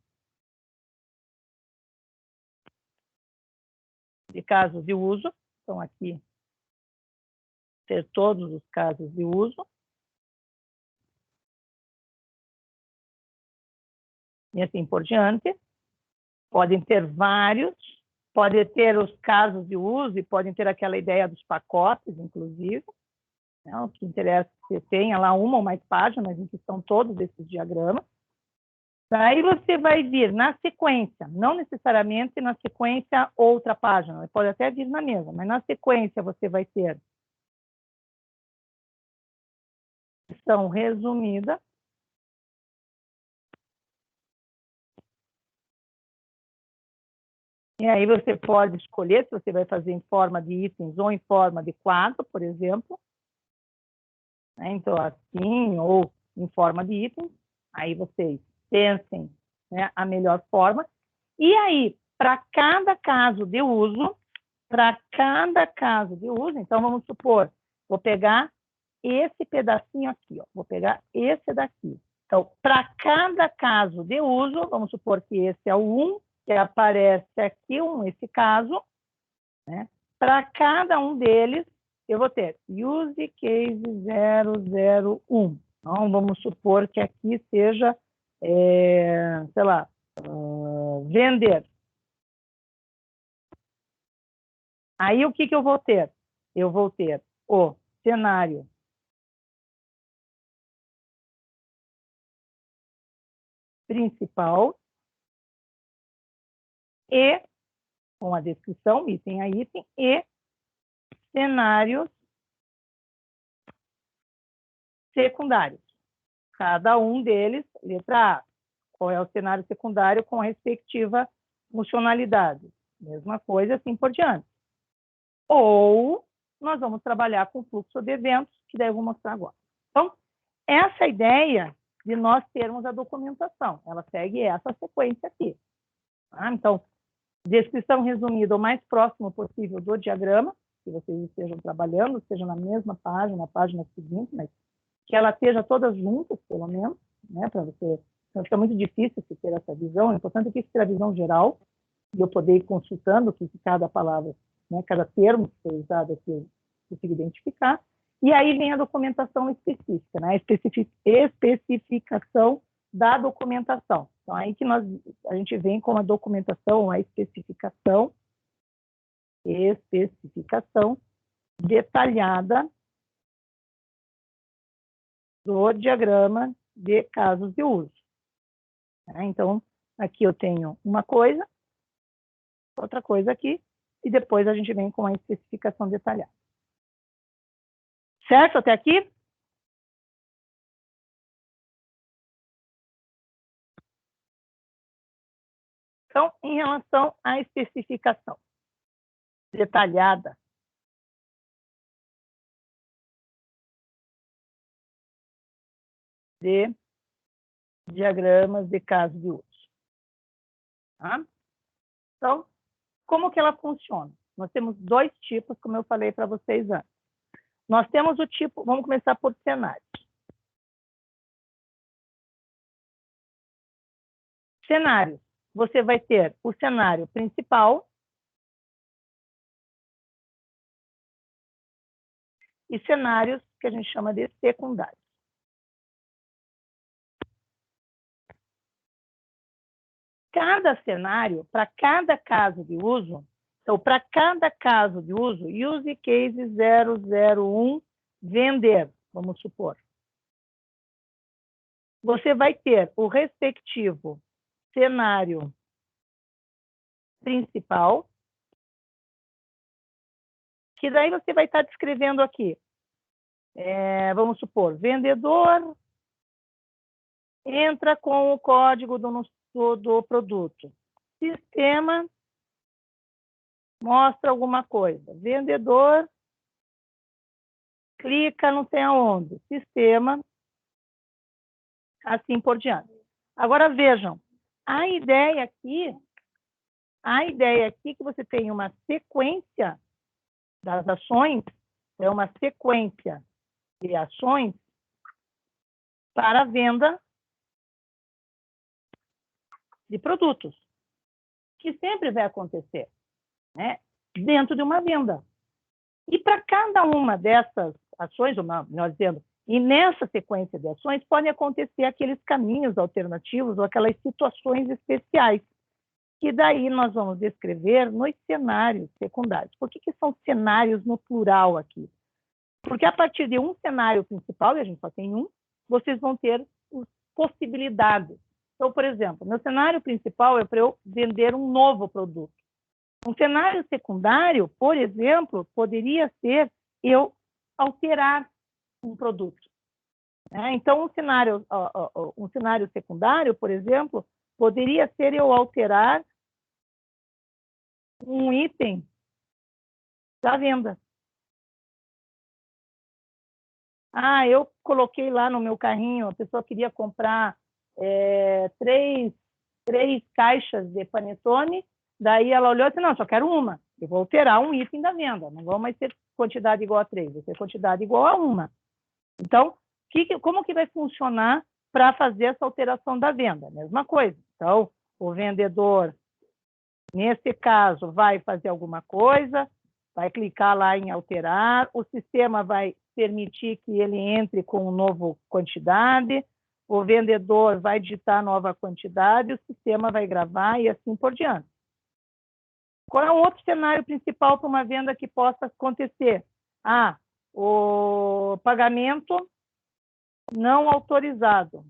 de casos de uso. Então, aqui, ter todos os casos de uso. E assim por diante. Podem ter vários, pode ter os casos de uso e podem ter aquela ideia dos pacotes, inclusive. Né? O que interessa é que você tenha lá uma ou mais páginas em que estão todos esses diagramas. Daí você vai vir na sequência, não necessariamente na sequência outra página, pode até vir na mesma, mas na sequência você vai ter descrição resumida, e aí você pode escolher se você vai fazer em forma de itens ou em forma de quadro, por exemplo. Então, assim, ou em forma de itens. Aí vocês pensem, né, a melhor forma. E aí, para cada caso de uso, então vamos supor, vou pegar esse pedacinho aqui, ó, vou pegar esse daqui. Então, para cada caso de uso, vamos supor que esse é o 1, que aparece aqui, esse caso, né? Para cada um deles, eu vou ter use case 001. Então, vamos supor que aqui seja, sei lá, vender. Aí, o que eu vou ter? Eu vou ter o cenário principal e, com a descrição, item a item, e cenários secundários. Cada um deles, letra A, qual é o cenário secundário com a respectiva funcionalidade. Mesma coisa, assim por diante. Ou nós vamos trabalhar com fluxo de eventos, que daí eu vou mostrar agora. Então, essa ideia de nós termos a documentação, ela segue essa sequência aqui. Tá? Então, descrição resumida o mais próximo possível do diagrama, que vocês estejam trabalhando, seja na mesma página, na página seguinte, mas que ela esteja todas juntas, pelo menos, né, para você. Então, fica muito difícil você ter essa visão. É importante que ter a visão geral, e eu poder ir consultando o que cada palavra, né, cada termo que foi usado aqui, eu consigo identificar. E aí vem a documentação específica, né, a especificação da documentação. Então, aí que a gente vem com a documentação, a especificação detalhada do diagrama de casos de uso. Então, aqui eu tenho uma coisa, outra coisa aqui, e depois a gente vem com a especificação detalhada. Certo até aqui? Então, em relação à especificação detalhada, de diagramas de caso de uso. Tá? Então, como que ela funciona? Nós temos dois tipos, como eu falei para vocês antes. Nós temos o tipo, vamos começar por cenários. Cenários. Você vai ter o cenário principal e cenários que a gente chama de secundários. Cada cenário, para cada caso de uso, então, para cada caso de uso, use case 001, vender, vamos supor. Você vai ter o respectivo cenário principal, que daí você vai estar descrevendo aqui. Vamos supor, vendedor entra com o código do produto. Sistema mostra alguma coisa. Vendedor clica não sei aonde. Sistema, assim por diante. Agora vejam, a ideia aqui é que você tem uma sequência das ações, é uma sequência de ações para a venda de produtos, que sempre vai acontecer, né, dentro de uma venda. E para cada uma dessas ações, ou melhor dizendo, e nessa sequência de ações, podem acontecer aqueles caminhos alternativos ou aquelas situações especiais, que daí nós vamos descrever nos cenários secundários. Por que são cenários no plural aqui? Porque a partir de um cenário principal, e a gente só tem um, vocês vão ter possibilidades. Então, por exemplo, meu cenário principal é para eu vender um novo produto. Um cenário secundário, por exemplo, poderia ser eu alterar um produto. Então, um cenário secundário, por exemplo, poderia ser eu alterar um item da venda. Eu coloquei lá no meu carrinho, a pessoa queria comprar 3 caixas de panetone, daí ela olhou e disse, não, só quero uma. Eu vou alterar um item da venda, não vou mais ter quantidade igual a 3, vai ter quantidade igual a 1. Então, como que vai funcionar para fazer essa alteração da venda? Mesma coisa. Então, o vendedor, nesse caso, vai fazer alguma coisa, vai clicar lá em alterar, o sistema vai permitir que ele entre com uma nova quantidade, o vendedor vai digitar nova quantidade, o sistema vai gravar e assim por diante. Qual é um outro cenário principal para uma venda que possa acontecer? O pagamento não autorizado.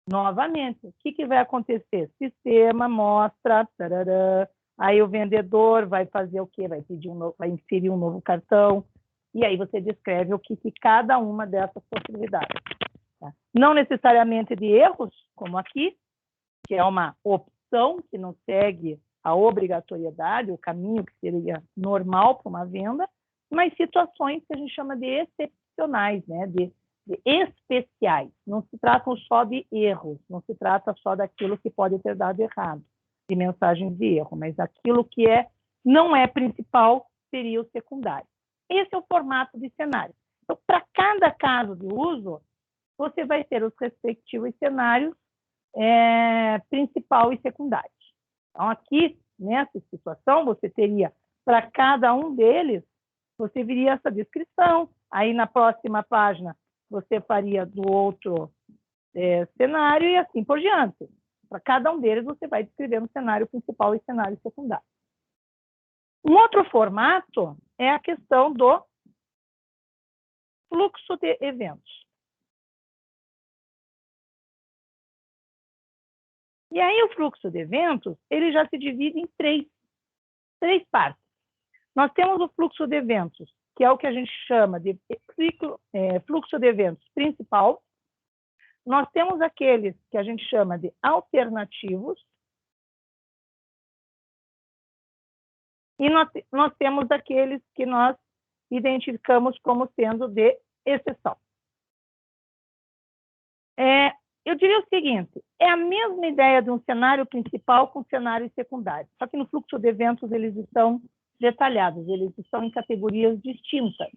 Novamente, o que vai acontecer? Sistema mostra, tarará, aí o vendedor vai fazer o quê? Vai inserir um novo cartão, e aí você descreve o que cada uma dessas possibilidades. Tá? Não necessariamente de erros, como aqui, que é uma opção que não segue a obrigatoriedade, o caminho que seria normal para uma venda, mas situações que a gente chama de excepcionais, né? de especiais. Não se tratam só de erros, não se trata só daquilo que pode ter dado errado, de mensagens de erro, mas aquilo que não é principal seria o secundário. Esse é o formato de cenário. Então, para cada caso de uso, você vai ter os respectivos cenários principal e secundário. Então, aqui, nessa situação, você teria, para cada um deles, você viria essa descrição. Aí, na próxima página, você faria do outro cenário e assim por diante. Para cada um deles, você vai descrevendo o cenário principal e cenário secundário. Um outro formato é a questão do fluxo de eventos. E aí, o fluxo de eventos, ele já se divide em três partes. Nós temos o fluxo de eventos, que é o que a gente chama de fluxo de eventos principal. Nós temos aqueles que a gente chama de alternativos. E nós temos aqueles que nós identificamos como sendo de exceção. Eu diria o seguinte, é a mesma ideia de um cenário principal com cenários secundários, só que no fluxo de eventos eles estão detalhados, eles estão em categorias distintas.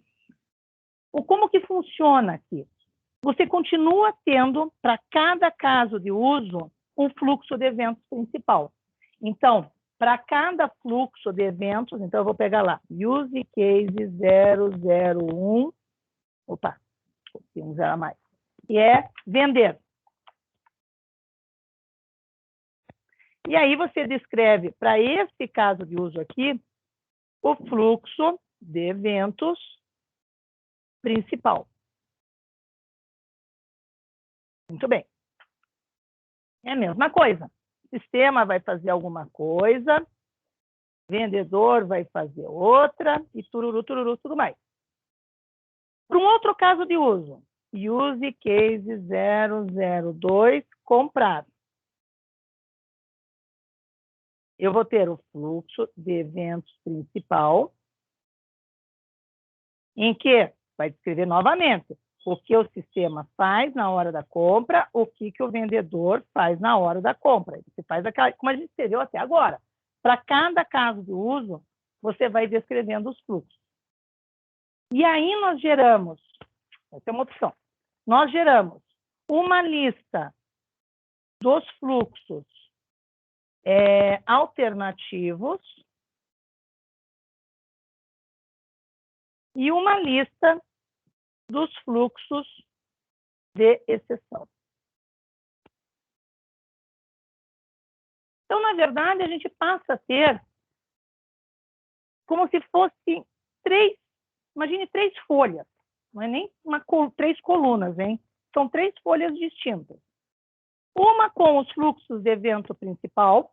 Como que funciona aqui? Você continua tendo, para cada caso de uso, um fluxo de eventos principal. Então, para cada fluxo de eventos, então eu vou pegar lá, use case 001, um zero a mais, que é vender. E aí você descreve, para esse caso de uso aqui, o fluxo de eventos principal. Muito bem. É a mesma coisa. O sistema vai fazer alguma coisa, vendedor vai fazer outra, e tururu, tururu, tudo mais. Para um outro caso de uso, use case 002, comprar. Eu vou ter o fluxo de eventos principal, em que vai descrever novamente o que o sistema faz na hora da compra, o que o vendedor faz na hora da compra. Você faz aquela, como a gente escreveu até agora. Para cada caso de uso, você vai descrevendo os fluxos. E aí nós geramos, essa é uma opção, nós geramos uma lista dos fluxos alternativos e uma lista dos fluxos de exceção. Então, na verdade, a gente passa a ter como se fosse imagine 3 folhas, não é nem 3 colunas, hein? São 3 folhas distintas. Uma com os fluxos de evento principal,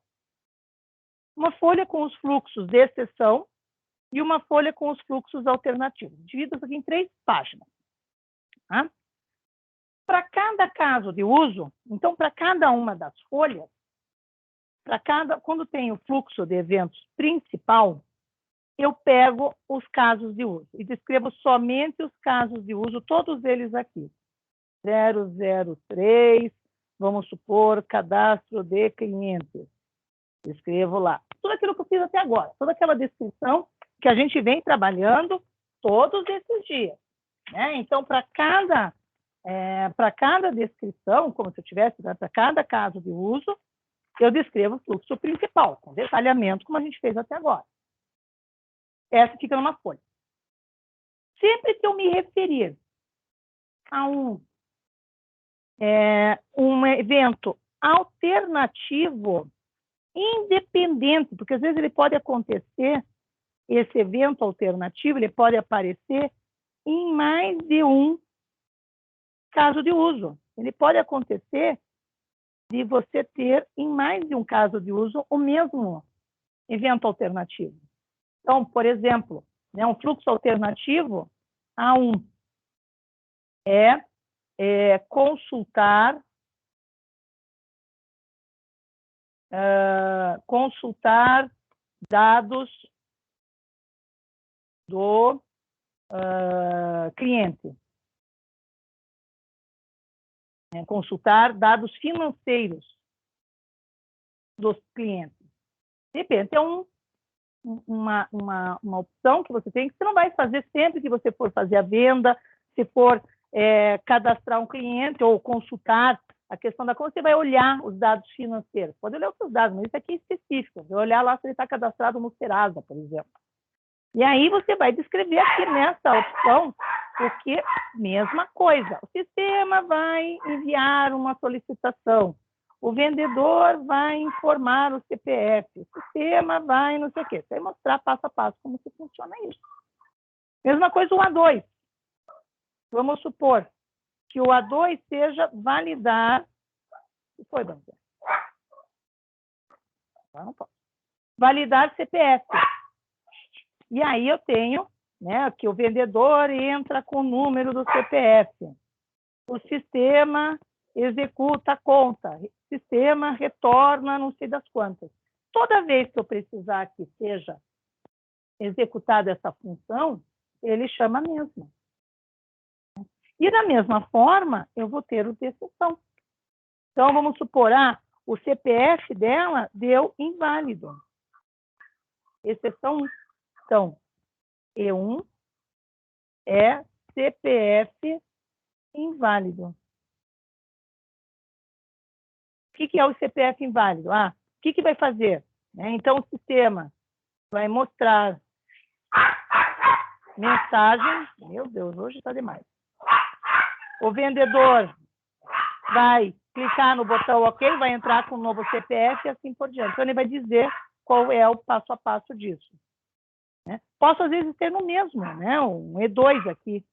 uma folha com os fluxos de exceção e uma folha com os fluxos alternativos. Divido isso aqui em 3 páginas. Tá? Para cada caso de uso, então, para cada uma das folhas, quando tem o fluxo de eventos principal, eu pego os casos de uso e descrevo somente os casos de uso, todos eles aqui. 003, vamos supor, cadastro de clientes. Escrevo lá. Tudo aquilo que eu fiz até agora, toda aquela descrição que a gente vem trabalhando todos esses dias. Né? Então, para cada descrição, como se eu tivesse, para cada caso de uso, eu descrevo o fluxo principal, com detalhamento, como a gente fez até agora. Essa fica numa folha. Sempre que eu me referir a um evento alternativo, independente, porque às vezes ele pode acontecer, esse evento alternativo, ele pode aparecer em mais de um caso de uso. Ele pode acontecer de você ter em mais de um caso de uso o mesmo evento alternativo. Então, por exemplo, né, um fluxo alternativo A1 é consultar dados do cliente. Consultar dados financeiros dos clientes. De repente, é uma opção que você tem, que você não vai fazer sempre que você for fazer a venda, se for cadastrar um cliente ou consultar a questão da conta, você vai olhar os dados financeiros. Pode olhar outros dados, mas isso aqui é específico. Você vai olhar lá se ele está cadastrado no Serasa, por exemplo. E aí você vai descrever aqui nessa opção o que, mesma coisa. O sistema vai enviar uma solicitação. O vendedor vai informar o CPF. O sistema vai não sei o quê. Você vai mostrar passo a passo como que funciona isso. Mesma coisa o A2. Vamos supor que o A2 seja validar... O que foi, Bandeira? Não posso. Validar CPF. E aí eu tenho, né, que o vendedor entra com o número do CPF. O sistema executa a conta. O sistema retorna não sei das quantas. Toda vez que eu precisar que seja executada essa função, ele chama a mesma. E da mesma forma, eu vou ter o de exceção. Então, vamos supor, o CPF dela deu inválido. Exceção 1. Então, E1 é CPF inválido. O que é o CPF inválido? O que vai fazer? Então, o sistema vai mostrar mensagem. Meu Deus, hoje está demais. O vendedor vai clicar no botão OK, vai entrar com o novo CPF e assim por diante. Então, ele vai dizer qual é o passo a passo disso. Posso, às vezes, ter no mesmo, né? Um E2 aqui,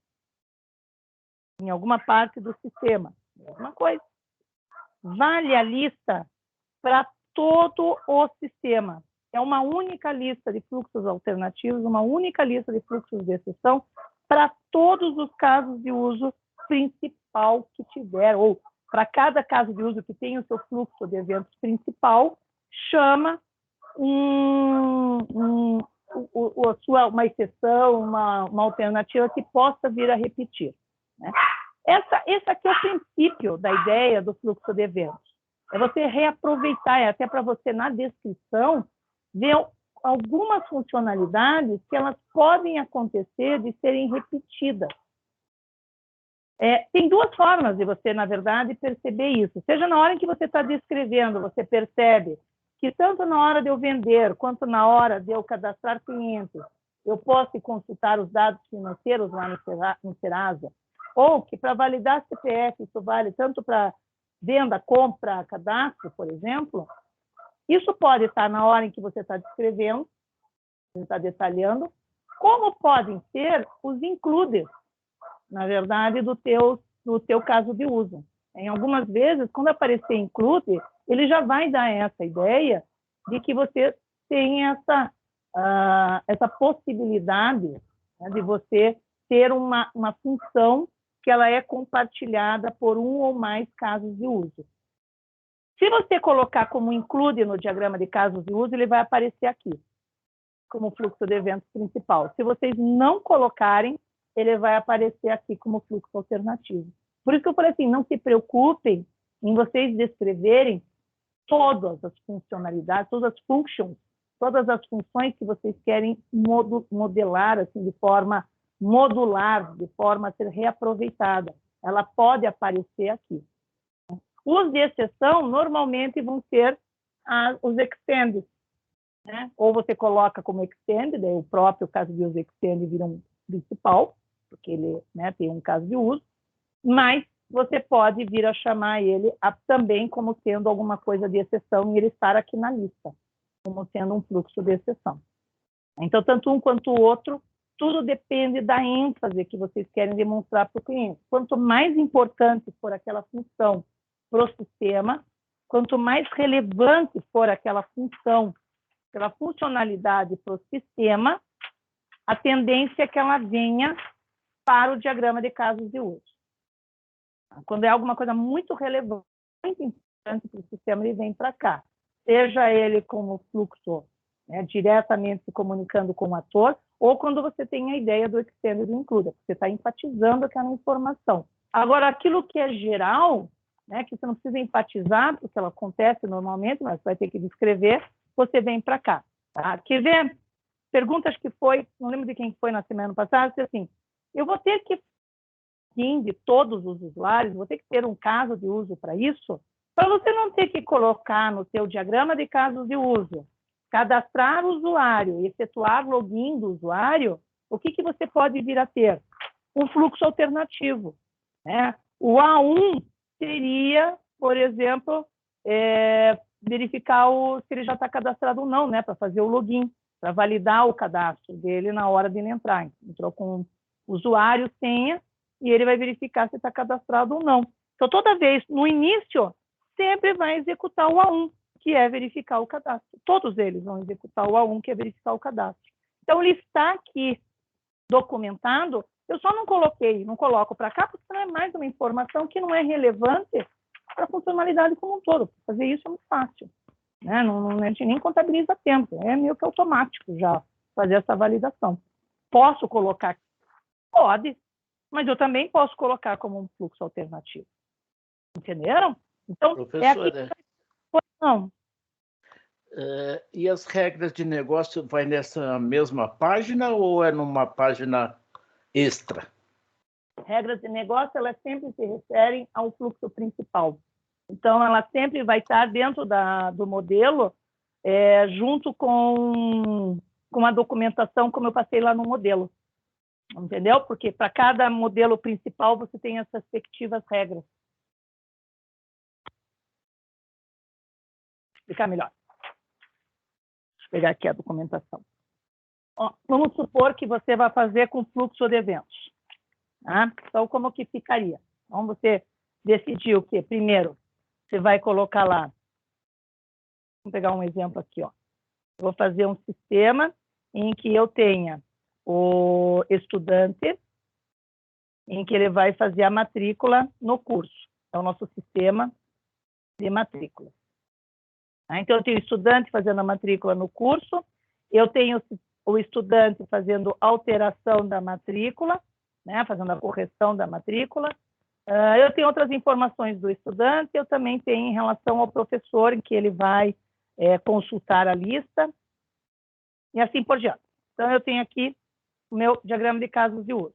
em alguma parte do sistema. Mesma coisa. Vale a lista para todo o sistema. É uma única lista de fluxos alternativos, uma única lista de fluxos de exceção para todos os casos de uso principal que tiver, ou para cada caso de uso que tem o seu fluxo de eventos principal, chama uma exceção, uma alternativa que possa vir a repetir, né? Esse aqui é o princípio da ideia do fluxo de eventos. É você reaproveitar, até para você, na descrição, ver algumas funcionalidades que elas podem acontecer de serem repetidas. Tem duas formas de você, na verdade, perceber isso. Seja na hora em que você está descrevendo, você percebe que tanto na hora de eu vender, quanto na hora de eu cadastrar clientes, eu posso consultar os dados financeiros lá no Serasa, ou que para validar CPF, isso vale tanto para venda, compra, cadastro, por exemplo. Isso pode estar na hora em que você está descrevendo, você está detalhando, como podem ser os includes, na verdade, do teu caso de uso. Em algumas vezes, quando aparecer include, ele já vai dar essa ideia de que você tem essa possibilidade, né, de você ter uma função que ela é compartilhada por um ou mais casos de uso. Se você colocar como include no diagrama de casos de uso, ele vai aparecer aqui, como fluxo de eventos principal. Se vocês não colocarem, ele vai aparecer aqui como fluxo alternativo. Por isso que eu falei assim, não se preocupem em vocês descreverem todas as funcionalidades, todas as functions, todas as funções que vocês querem modelar assim, de forma modular, de forma a ser reaproveitada. Ela pode aparecer aqui. Os de exceção, normalmente, vão ser os extended, né? Ou você coloca como extended, o próprio caso de uso extended vira um principal, porque ele, né, tem um caso de uso, mas você pode vir a chamar ele também como sendo alguma coisa de exceção e ele estar aqui na lista, como sendo um fluxo de exceção. Então, tanto um quanto o outro, tudo depende da ênfase que vocês querem demonstrar para o cliente. Quanto mais importante for aquela função para o sistema, quanto mais relevante for aquela função, aquela funcionalidade para o sistema, a tendência é que ela venha para o diagrama de casos de uso. Quando é alguma coisa muito relevante, muito importante para o sistema, ele vem para cá. Seja ele como fluxo, né, diretamente se comunicando com o ator, ou quando você tem a ideia do extended include, você está enfatizando aquela informação. Agora, aquilo que é geral, né, que você não precisa enfatizar, porque ela acontece normalmente, mas você vai ter que descrever, você vem para cá. Tá? Quer ver? Perguntas que foi, não lembro de quem foi na semana passada, disse assim, eu vou ter que, de todos os usuários, vou ter que ter um caso de uso para isso, para você não ter que colocar no seu diagrama de casos de uso, cadastrar o usuário e efetuar login do usuário, o que você pode vir a ter? Um fluxo alternativo, né? O A1 seria, por exemplo, verificar se ele já está cadastrado ou não, né? Para fazer o login, para validar o cadastro dele na hora de ele entrar. Entrou com usuário, senha, e ele vai verificar se está cadastrado ou não. Então, toda vez, no início, sempre vai executar o A1, que é verificar o cadastro. Todos eles vão executar o A1, que é verificar o cadastro. Então, ele está aqui documentado, eu só não coloco para cá, porque não é mais uma informação que não é relevante para a funcionalidade como um todo. Fazer isso é muito fácil, né? A gente nem contabiliza tempo, é meio que automático já fazer essa validação. Posso colocar? Pode, mas eu também posso colocar como um fluxo alternativo. Entenderam? Então, professora, não. E as regras de negócio vai nessa mesma página ou é numa página extra? Regras de negócio, elas sempre se referem ao fluxo principal. Então, ela sempre vai estar dentro do modelo, junto com a documentação, como eu passei lá no modelo. Entendeu? Porque para cada modelo principal, você tem as respectivas regras. Vou explicar melhor. Deixa eu pegar aqui a documentação. Ó, vamos supor que você vai fazer com fluxo de eventos. Tá? Então, como que ficaria? Então, você decidiu que, primeiro, você vai colocar lá, vamos pegar um exemplo aqui, ó. Eu vou fazer um sistema em que eu tenha o estudante em que ele vai fazer a matrícula no curso. É o nosso sistema de matrícula. Então, eu tenho o estudante fazendo a matrícula no curso, eu tenho o estudante fazendo alteração da matrícula, né, fazendo a correção da matrícula. Eu tenho outras informações do estudante, eu também tenho em relação ao professor, em que ele vai consultar a lista, e assim por diante. Então, eu tenho aqui o meu diagrama de casos de uso.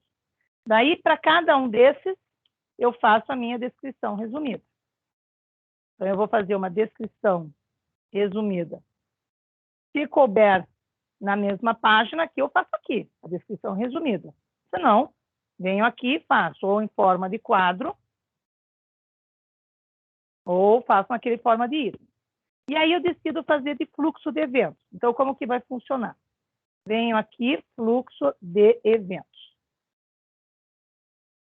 Daí, para cada um desses, eu faço a minha descrição resumida. Então, eu vou fazer uma descrição resumida. Se couber na mesma página, aqui eu faço aqui, a descrição resumida. Se não, venho aqui e faço ou em forma de quadro, ou faço naquele forma de item. E aí eu decido fazer de fluxo de eventos. Então, como que vai funcionar? Venho aqui, fluxo de eventos.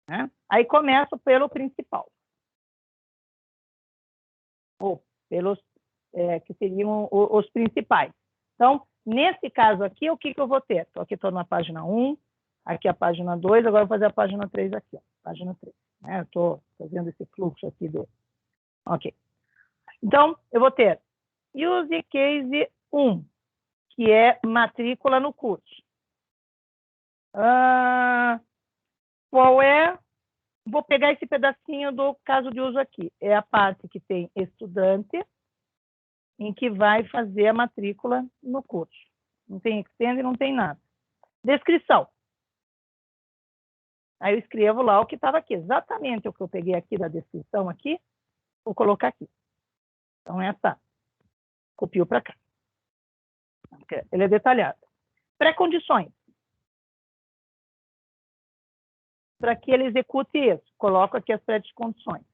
Né? Aí começo pelo principal. Ou pelos que seriam os principais. Então, nesse caso aqui, o que eu vou ter? Aqui estou na página 1, aqui a página 2, agora eu vou fazer a página 3 aqui, ó, página 3. Né? Eu estou fazendo esse fluxo aqui dele. Ok. Então, eu vou ter use case 1, que é matrícula no curso. Qual é? Vou pegar esse pedacinho do caso de uso aqui. É a parte que tem estudante, em que vai fazer a matrícula no curso. Não tem extend, não tem nada. Descrição. Aí eu escrevo lá o que estava aqui. Exatamente o que eu peguei aqui da descrição aqui, vou colocar aqui. Então, essa copio para cá. Ele é detalhado. Pré-condições. Para que ele execute isso, coloco aqui as pré-condições.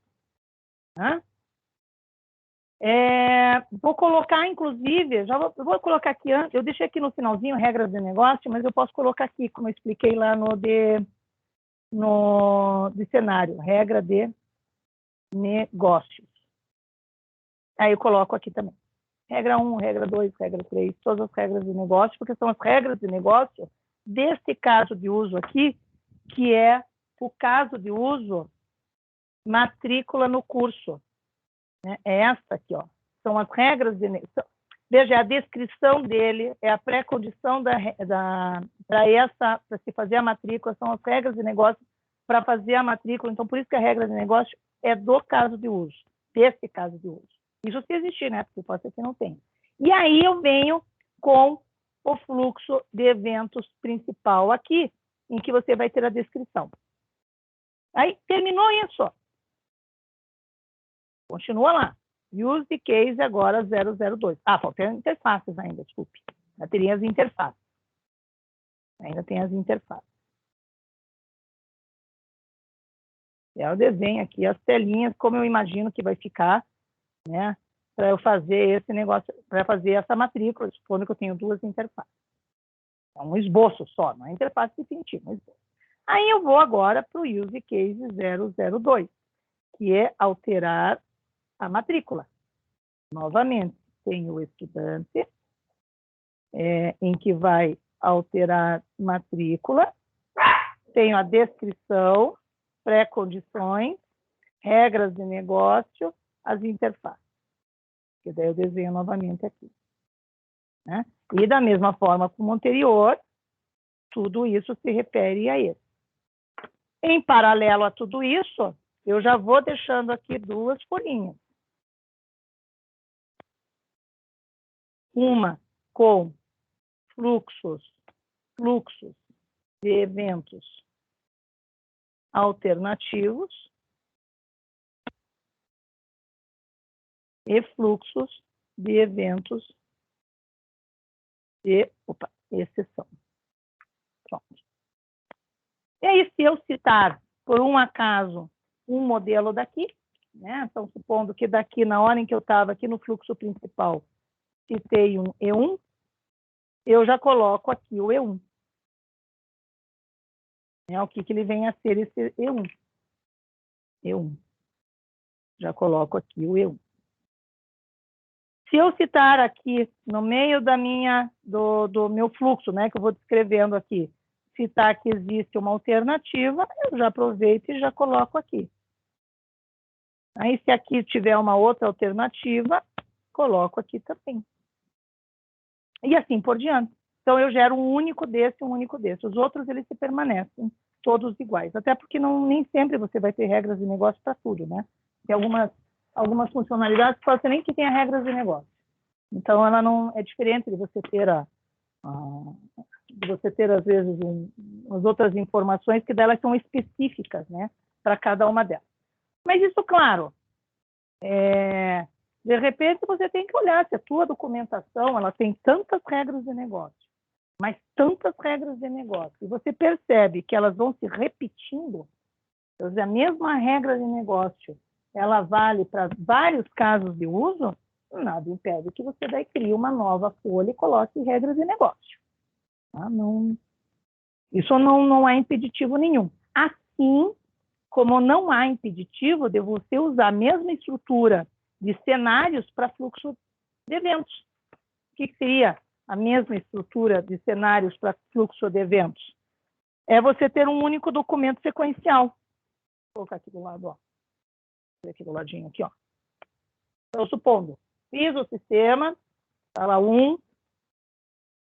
Vou colocar, inclusive, vou colocar aqui antes, eu deixei aqui no finalzinho regras de negócio, mas eu posso colocar aqui, como eu expliquei lá no de cenário, regra de negócios. Aí eu coloco aqui também. Regra 1, regra 2, regra 3, todas as regras de negócio, porque são as regras de negócio desse caso de uso aqui, que é o caso de uso matrícula no curso. Né? É essa aqui, ó. São as regras de negócio. Veja, a descrição dele é a pré-condição para se fazer a matrícula, são as regras de negócio para fazer a matrícula. Então, por isso que a regra de negócio é do caso de uso, desse caso de uso. Isso se existir, né? Porque pode ser que não tenha. E aí eu venho com o fluxo de eventos principal aqui, em que você vai ter a descrição. Aí, terminou isso. Continua lá. Use case agora 002. Faltam interfaces ainda, desculpe. Ainda teria as interfaces. Ainda tem as interfaces. Eu desenho aqui as telinhas, como eu imagino que vai ficar, né? Para eu fazer esse negócio, para fazer essa matrícula, supondo que eu tenho duas interfaces. É um esboço só, não é interface definitiva, um esboço. Aí eu vou agora para o use case 002, que é alterar a matrícula. Novamente, tem o estudante, em que vai alterar matrícula, tenho a descrição, pré-condições, regras de negócio, as interfaces. Que daí eu desenho novamente aqui. Né? E da mesma forma como o anterior, tudo isso se refere a esse. Em paralelo a tudo isso, eu já vou deixando aqui duas folhinhas. Uma com fluxos de eventos alternativos e fluxos de eventos de exceção. Pronto. E aí, se eu citar, por um acaso, um modelo daqui, né? Então, supondo que daqui, na hora em que eu estava aqui no fluxo principal, citei um E1, eu já coloco aqui o E1. O que ele vem a ser esse E1? E1. Já coloco aqui o E1. Se eu citar aqui, no meio do meu fluxo, né, que eu vou descrevendo aqui, citar que existe uma alternativa, eu já aproveito e já coloco aqui. Aí, se aqui tiver uma outra alternativa, coloco aqui também. E assim por diante. Então, eu gero um único desse, um único desse. Os outros, eles se permanecem todos iguais. Até porque nem sempre você vai ter regras de negócio para tudo, né? Tem algumas funcionalidades que você nem que tenha regras de negócio. Então, ela não é diferente de você ter às vezes, as outras informações que delas são específicas, né? Para cada uma delas. Mas isso, claro, de repente você tem que olhar se a tua documentação ela tem tantas regras de negócio, mas tantas regras de negócio, e você percebe que elas vão se repetindo, quer dizer, a mesma regra de negócio, ela vale para vários casos de uso, nada impede que você daí crie uma nova folha e coloque regras de negócio. Tá? Isso não é impeditivo nenhum. Assim como não há impeditivo de você usar a mesma estrutura de cenários para fluxo de eventos. O que seria a mesma estrutura de cenários para fluxo de eventos? É você ter um único documento sequencial. Vou colocar aqui do lado, ó. Aqui do ladinho, aqui, ó. Então, supondo, fiz o sistema, sala 1,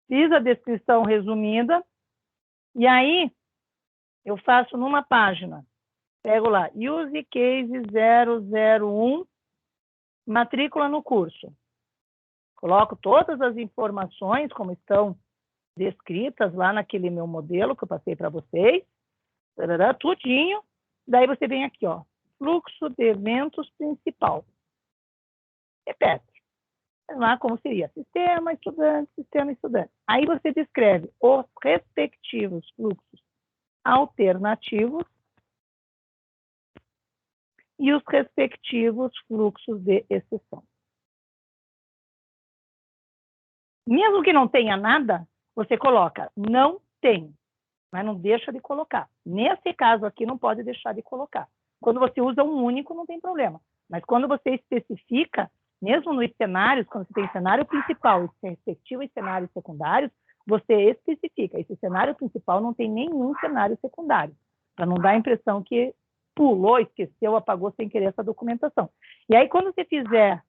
fiz a descrição resumida, e aí eu faço numa página, pego lá, use case 001, matrícula no curso. Coloco todas as informações como estão descritas lá naquele meu modelo que eu passei para vocês, tudinho. Daí você vem aqui, ó, fluxo de eventos principal. Repete. Lá como seria sistema, estudante, sistema, estudante. Aí você descreve os respectivos fluxos alternativos e os respectivos fluxos de exceção. Mesmo que não tenha nada, você coloca não tem, mas não deixa de colocar. Nesse caso aqui, não pode deixar de colocar. Quando você usa um único, não tem problema. Mas quando você especifica, mesmo nos cenários, quando você tem cenário principal e respectivos cenários secundários, você especifica. Esse cenário principal não tem nenhum cenário secundário, para não dar a impressão que pulou, esqueceu, apagou sem querer essa documentação. E aí, quando você fizer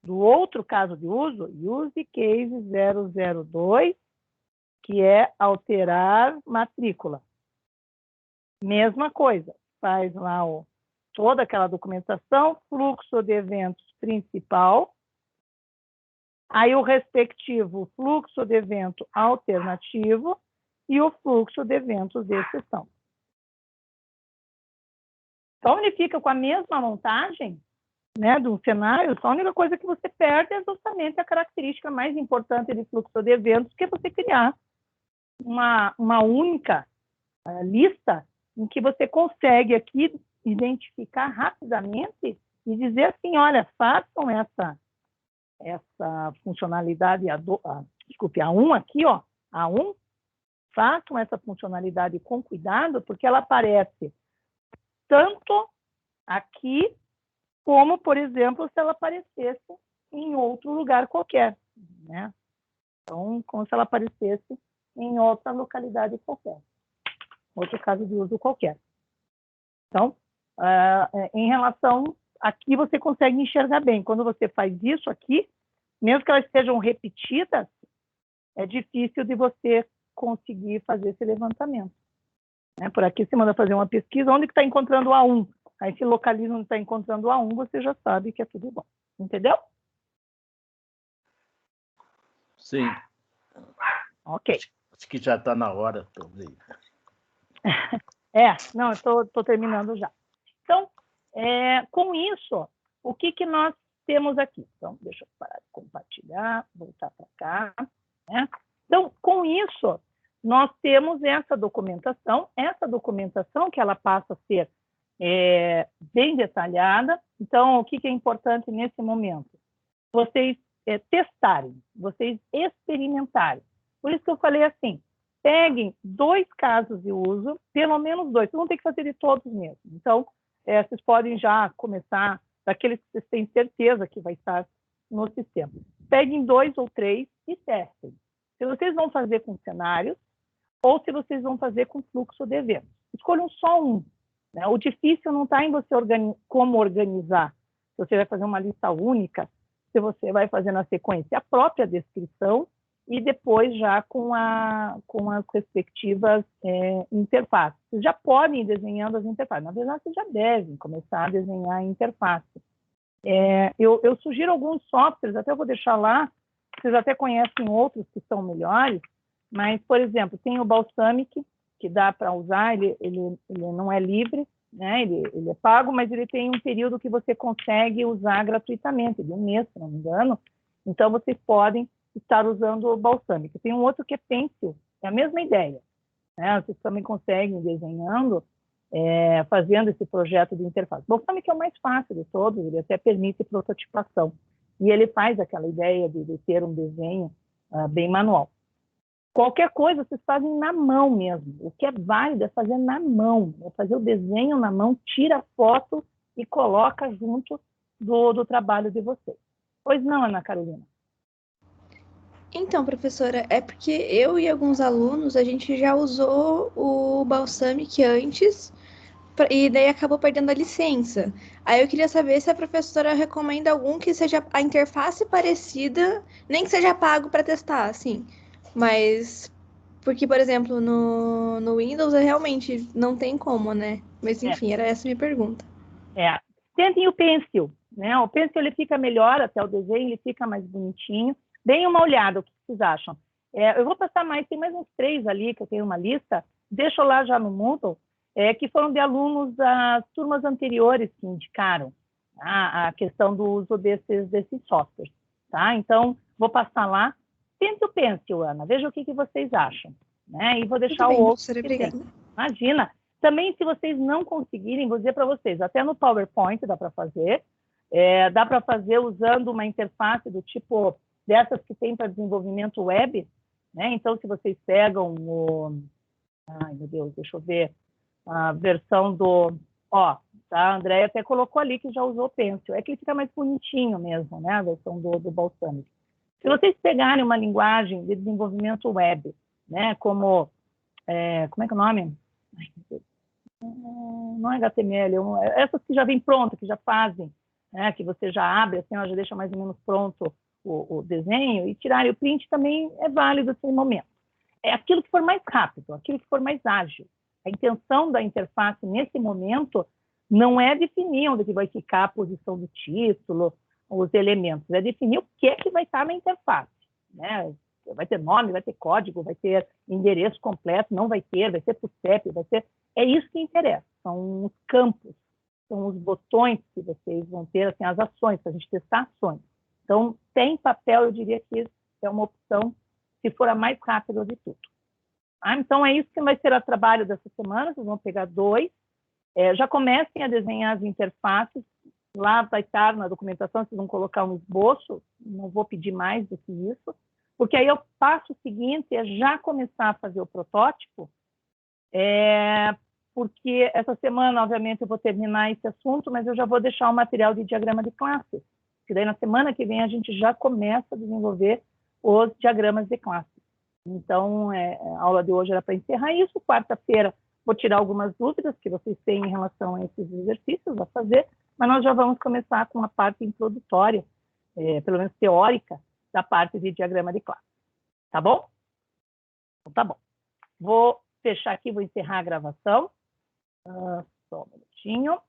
do outro caso de uso, use case 002, que é alterar matrícula. Mesma coisa, faz lá toda aquela documentação, fluxo de eventos principal, aí o respectivo fluxo de evento alternativo e o fluxo de eventos de exceção. Então, ele fica com a mesma montagem, né, do cenário, só a única coisa que você perde é justamente a característica mais importante de fluxo de eventos, que é você criar uma única lista em que você consegue aqui identificar rapidamente e dizer assim, olha, façam essa funcionalidade, desculpe, A1 aqui, ó, A1, façam essa funcionalidade com cuidado, porque ela aparece tanto aqui, como, por exemplo, se ela aparecesse em outro lugar qualquer, né? Então, como se ela aparecesse em outra localidade qualquer, outro caso de uso qualquer. Então, em relação, aqui você consegue enxergar bem. Quando você faz isso aqui, mesmo que elas sejam repetidas, é difícil de você conseguir fazer esse levantamento. Né? Por aqui você manda fazer uma pesquisa, onde que está encontrando o A1? Aí se localiza onde está encontrando o A1, você já sabe que é tudo igual. Entendeu? Sim. Ok. Acho que já está na hora também. Não, eu estou terminando já. Então, com isso, o que nós temos aqui? Então, deixa eu parar de compartilhar, voltar para cá. Né? Então, com isso, nós temos essa documentação que ela passa a ser bem detalhada. Então, o que é importante nesse momento? Vocês testarem, vocês experimentarem. Por isso que eu falei assim, peguem 2 casos de uso, pelo menos 2, vocês vão ter que fazer de todos mesmo. Então, vocês podem já começar daqueles que vocês têm certeza que vai estar no sistema. Peguem 2 ou 3 e testem. Se vocês vão fazer com cenários, ou se vocês vão fazer com fluxo de eventos. Escolham só um. Né? O difícil não está em você como organizar. Se você vai fazer uma lista única, se você vai fazer na sequência a própria descrição e depois já com as respectivas interfaces. Vocês já podem ir desenhando as interfaces. Na verdade, vocês já devem começar a desenhar a interface. Eu sugiro alguns softwares, até eu vou deixar lá, vocês até conhecem outros que são melhores, mas, por exemplo, tem o Balsamic, que dá para usar, ele não é livre, né? Ele é pago, mas ele tem um período que você consegue usar gratuitamente, de um mês, se não me engano. Então, vocês podem estar usando o Balsamic. Tem um outro que é Pencil, é a mesma ideia. Né? Vocês também conseguem, desenhando, fazendo esse projeto de interface. O Balsamic é o mais fácil de todos, ele até permite prototipação. E ele faz aquela ideia de ter um desenho bem manual. Qualquer coisa vocês fazem na mão mesmo. O que é válido é fazer na mão. É fazer o desenho na mão, tira a foto e coloca junto do trabalho de vocês. Pois não, Ana Carolina? Então, professora, é porque eu e alguns alunos, a gente já usou o Balsamic antes e daí acabou perdendo a licença. Aí eu queria saber se a professora recomenda algum que seja a interface parecida, nem que seja pago para testar, assim. Mas, porque, por exemplo, no Windows realmente não tem como, né? Mas, enfim, era essa a minha pergunta. Tentem o Pencil, né? O Pencil, ele fica melhor, até o desenho, ele fica mais bonitinho. Deem uma olhada, o que vocês acham. Eu vou passar mais, tem mais uns 3 ali, que eu tenho uma lista, deixo lá já no Moodle, que foram de alunos das turmas anteriores que indicaram a questão do uso desses softwares, tá? Então, vou passar lá. Tente o Pencil, Ana, veja o que vocês acham, né? E vou deixar o outro. Imagina. Também, se vocês não conseguirem, vou dizer para vocês, até no PowerPoint dá para fazer. Dá para fazer usando uma interface do tipo dessas que tem para desenvolvimento web, né? Então, se vocês pegam ai, meu Deus, deixa eu ver. A versão do... tá? A Andréia até colocou ali que já usou o Pencil. É que ele fica mais bonitinho mesmo, né? A versão do Balsamic. Se vocês pegarem uma linguagem de desenvolvimento web, né? Como é que é o nome? Não é HTML, essas que já vem pronto, que já fazem, né? Que você já abre, assim, ela já deixa mais ou menos pronto o desenho, e tirarem o print também é válido nesse momento. É aquilo que for mais rápido, aquilo que for mais ágil. A intenção da interface, nesse momento, não é definir onde que vai ficar a posição do título, os elementos, é definir o que é que vai estar na interface. Né? Vai ter nome, vai ter código, vai ter endereço completo, não vai ser por CEP, vai ser... É isso que interessa, são os campos, são os botões que vocês vão ter, assim, as ações, para a gente testar ações. Então, tem papel, eu diria que é uma opção, se for a mais rápida de tudo. Então, é isso que vai ser o trabalho dessa semana, vocês vão pegar 2, já comecem a desenhar as interfaces, lá vai estar na documentação, vocês vão colocar um esboço, não vou pedir mais do que isso, porque aí eu passo o seguinte, é já começar a fazer o protótipo, porque essa semana, obviamente, eu vou terminar esse assunto, mas eu já vou deixar o material de diagrama de classes, que daí na semana que vem a gente já começa a desenvolver os diagramas de classes. Então, a aula de hoje era para encerrar isso. Quarta-feira vou tirar algumas dúvidas que vocês têm em relação a esses exercícios a fazer, mas nós já vamos começar com a parte introdutória, pelo menos teórica, da parte de diagrama de classe. Tá bom? Então, tá bom. Vou fechar aqui, vou encerrar a gravação. Só um minutinho.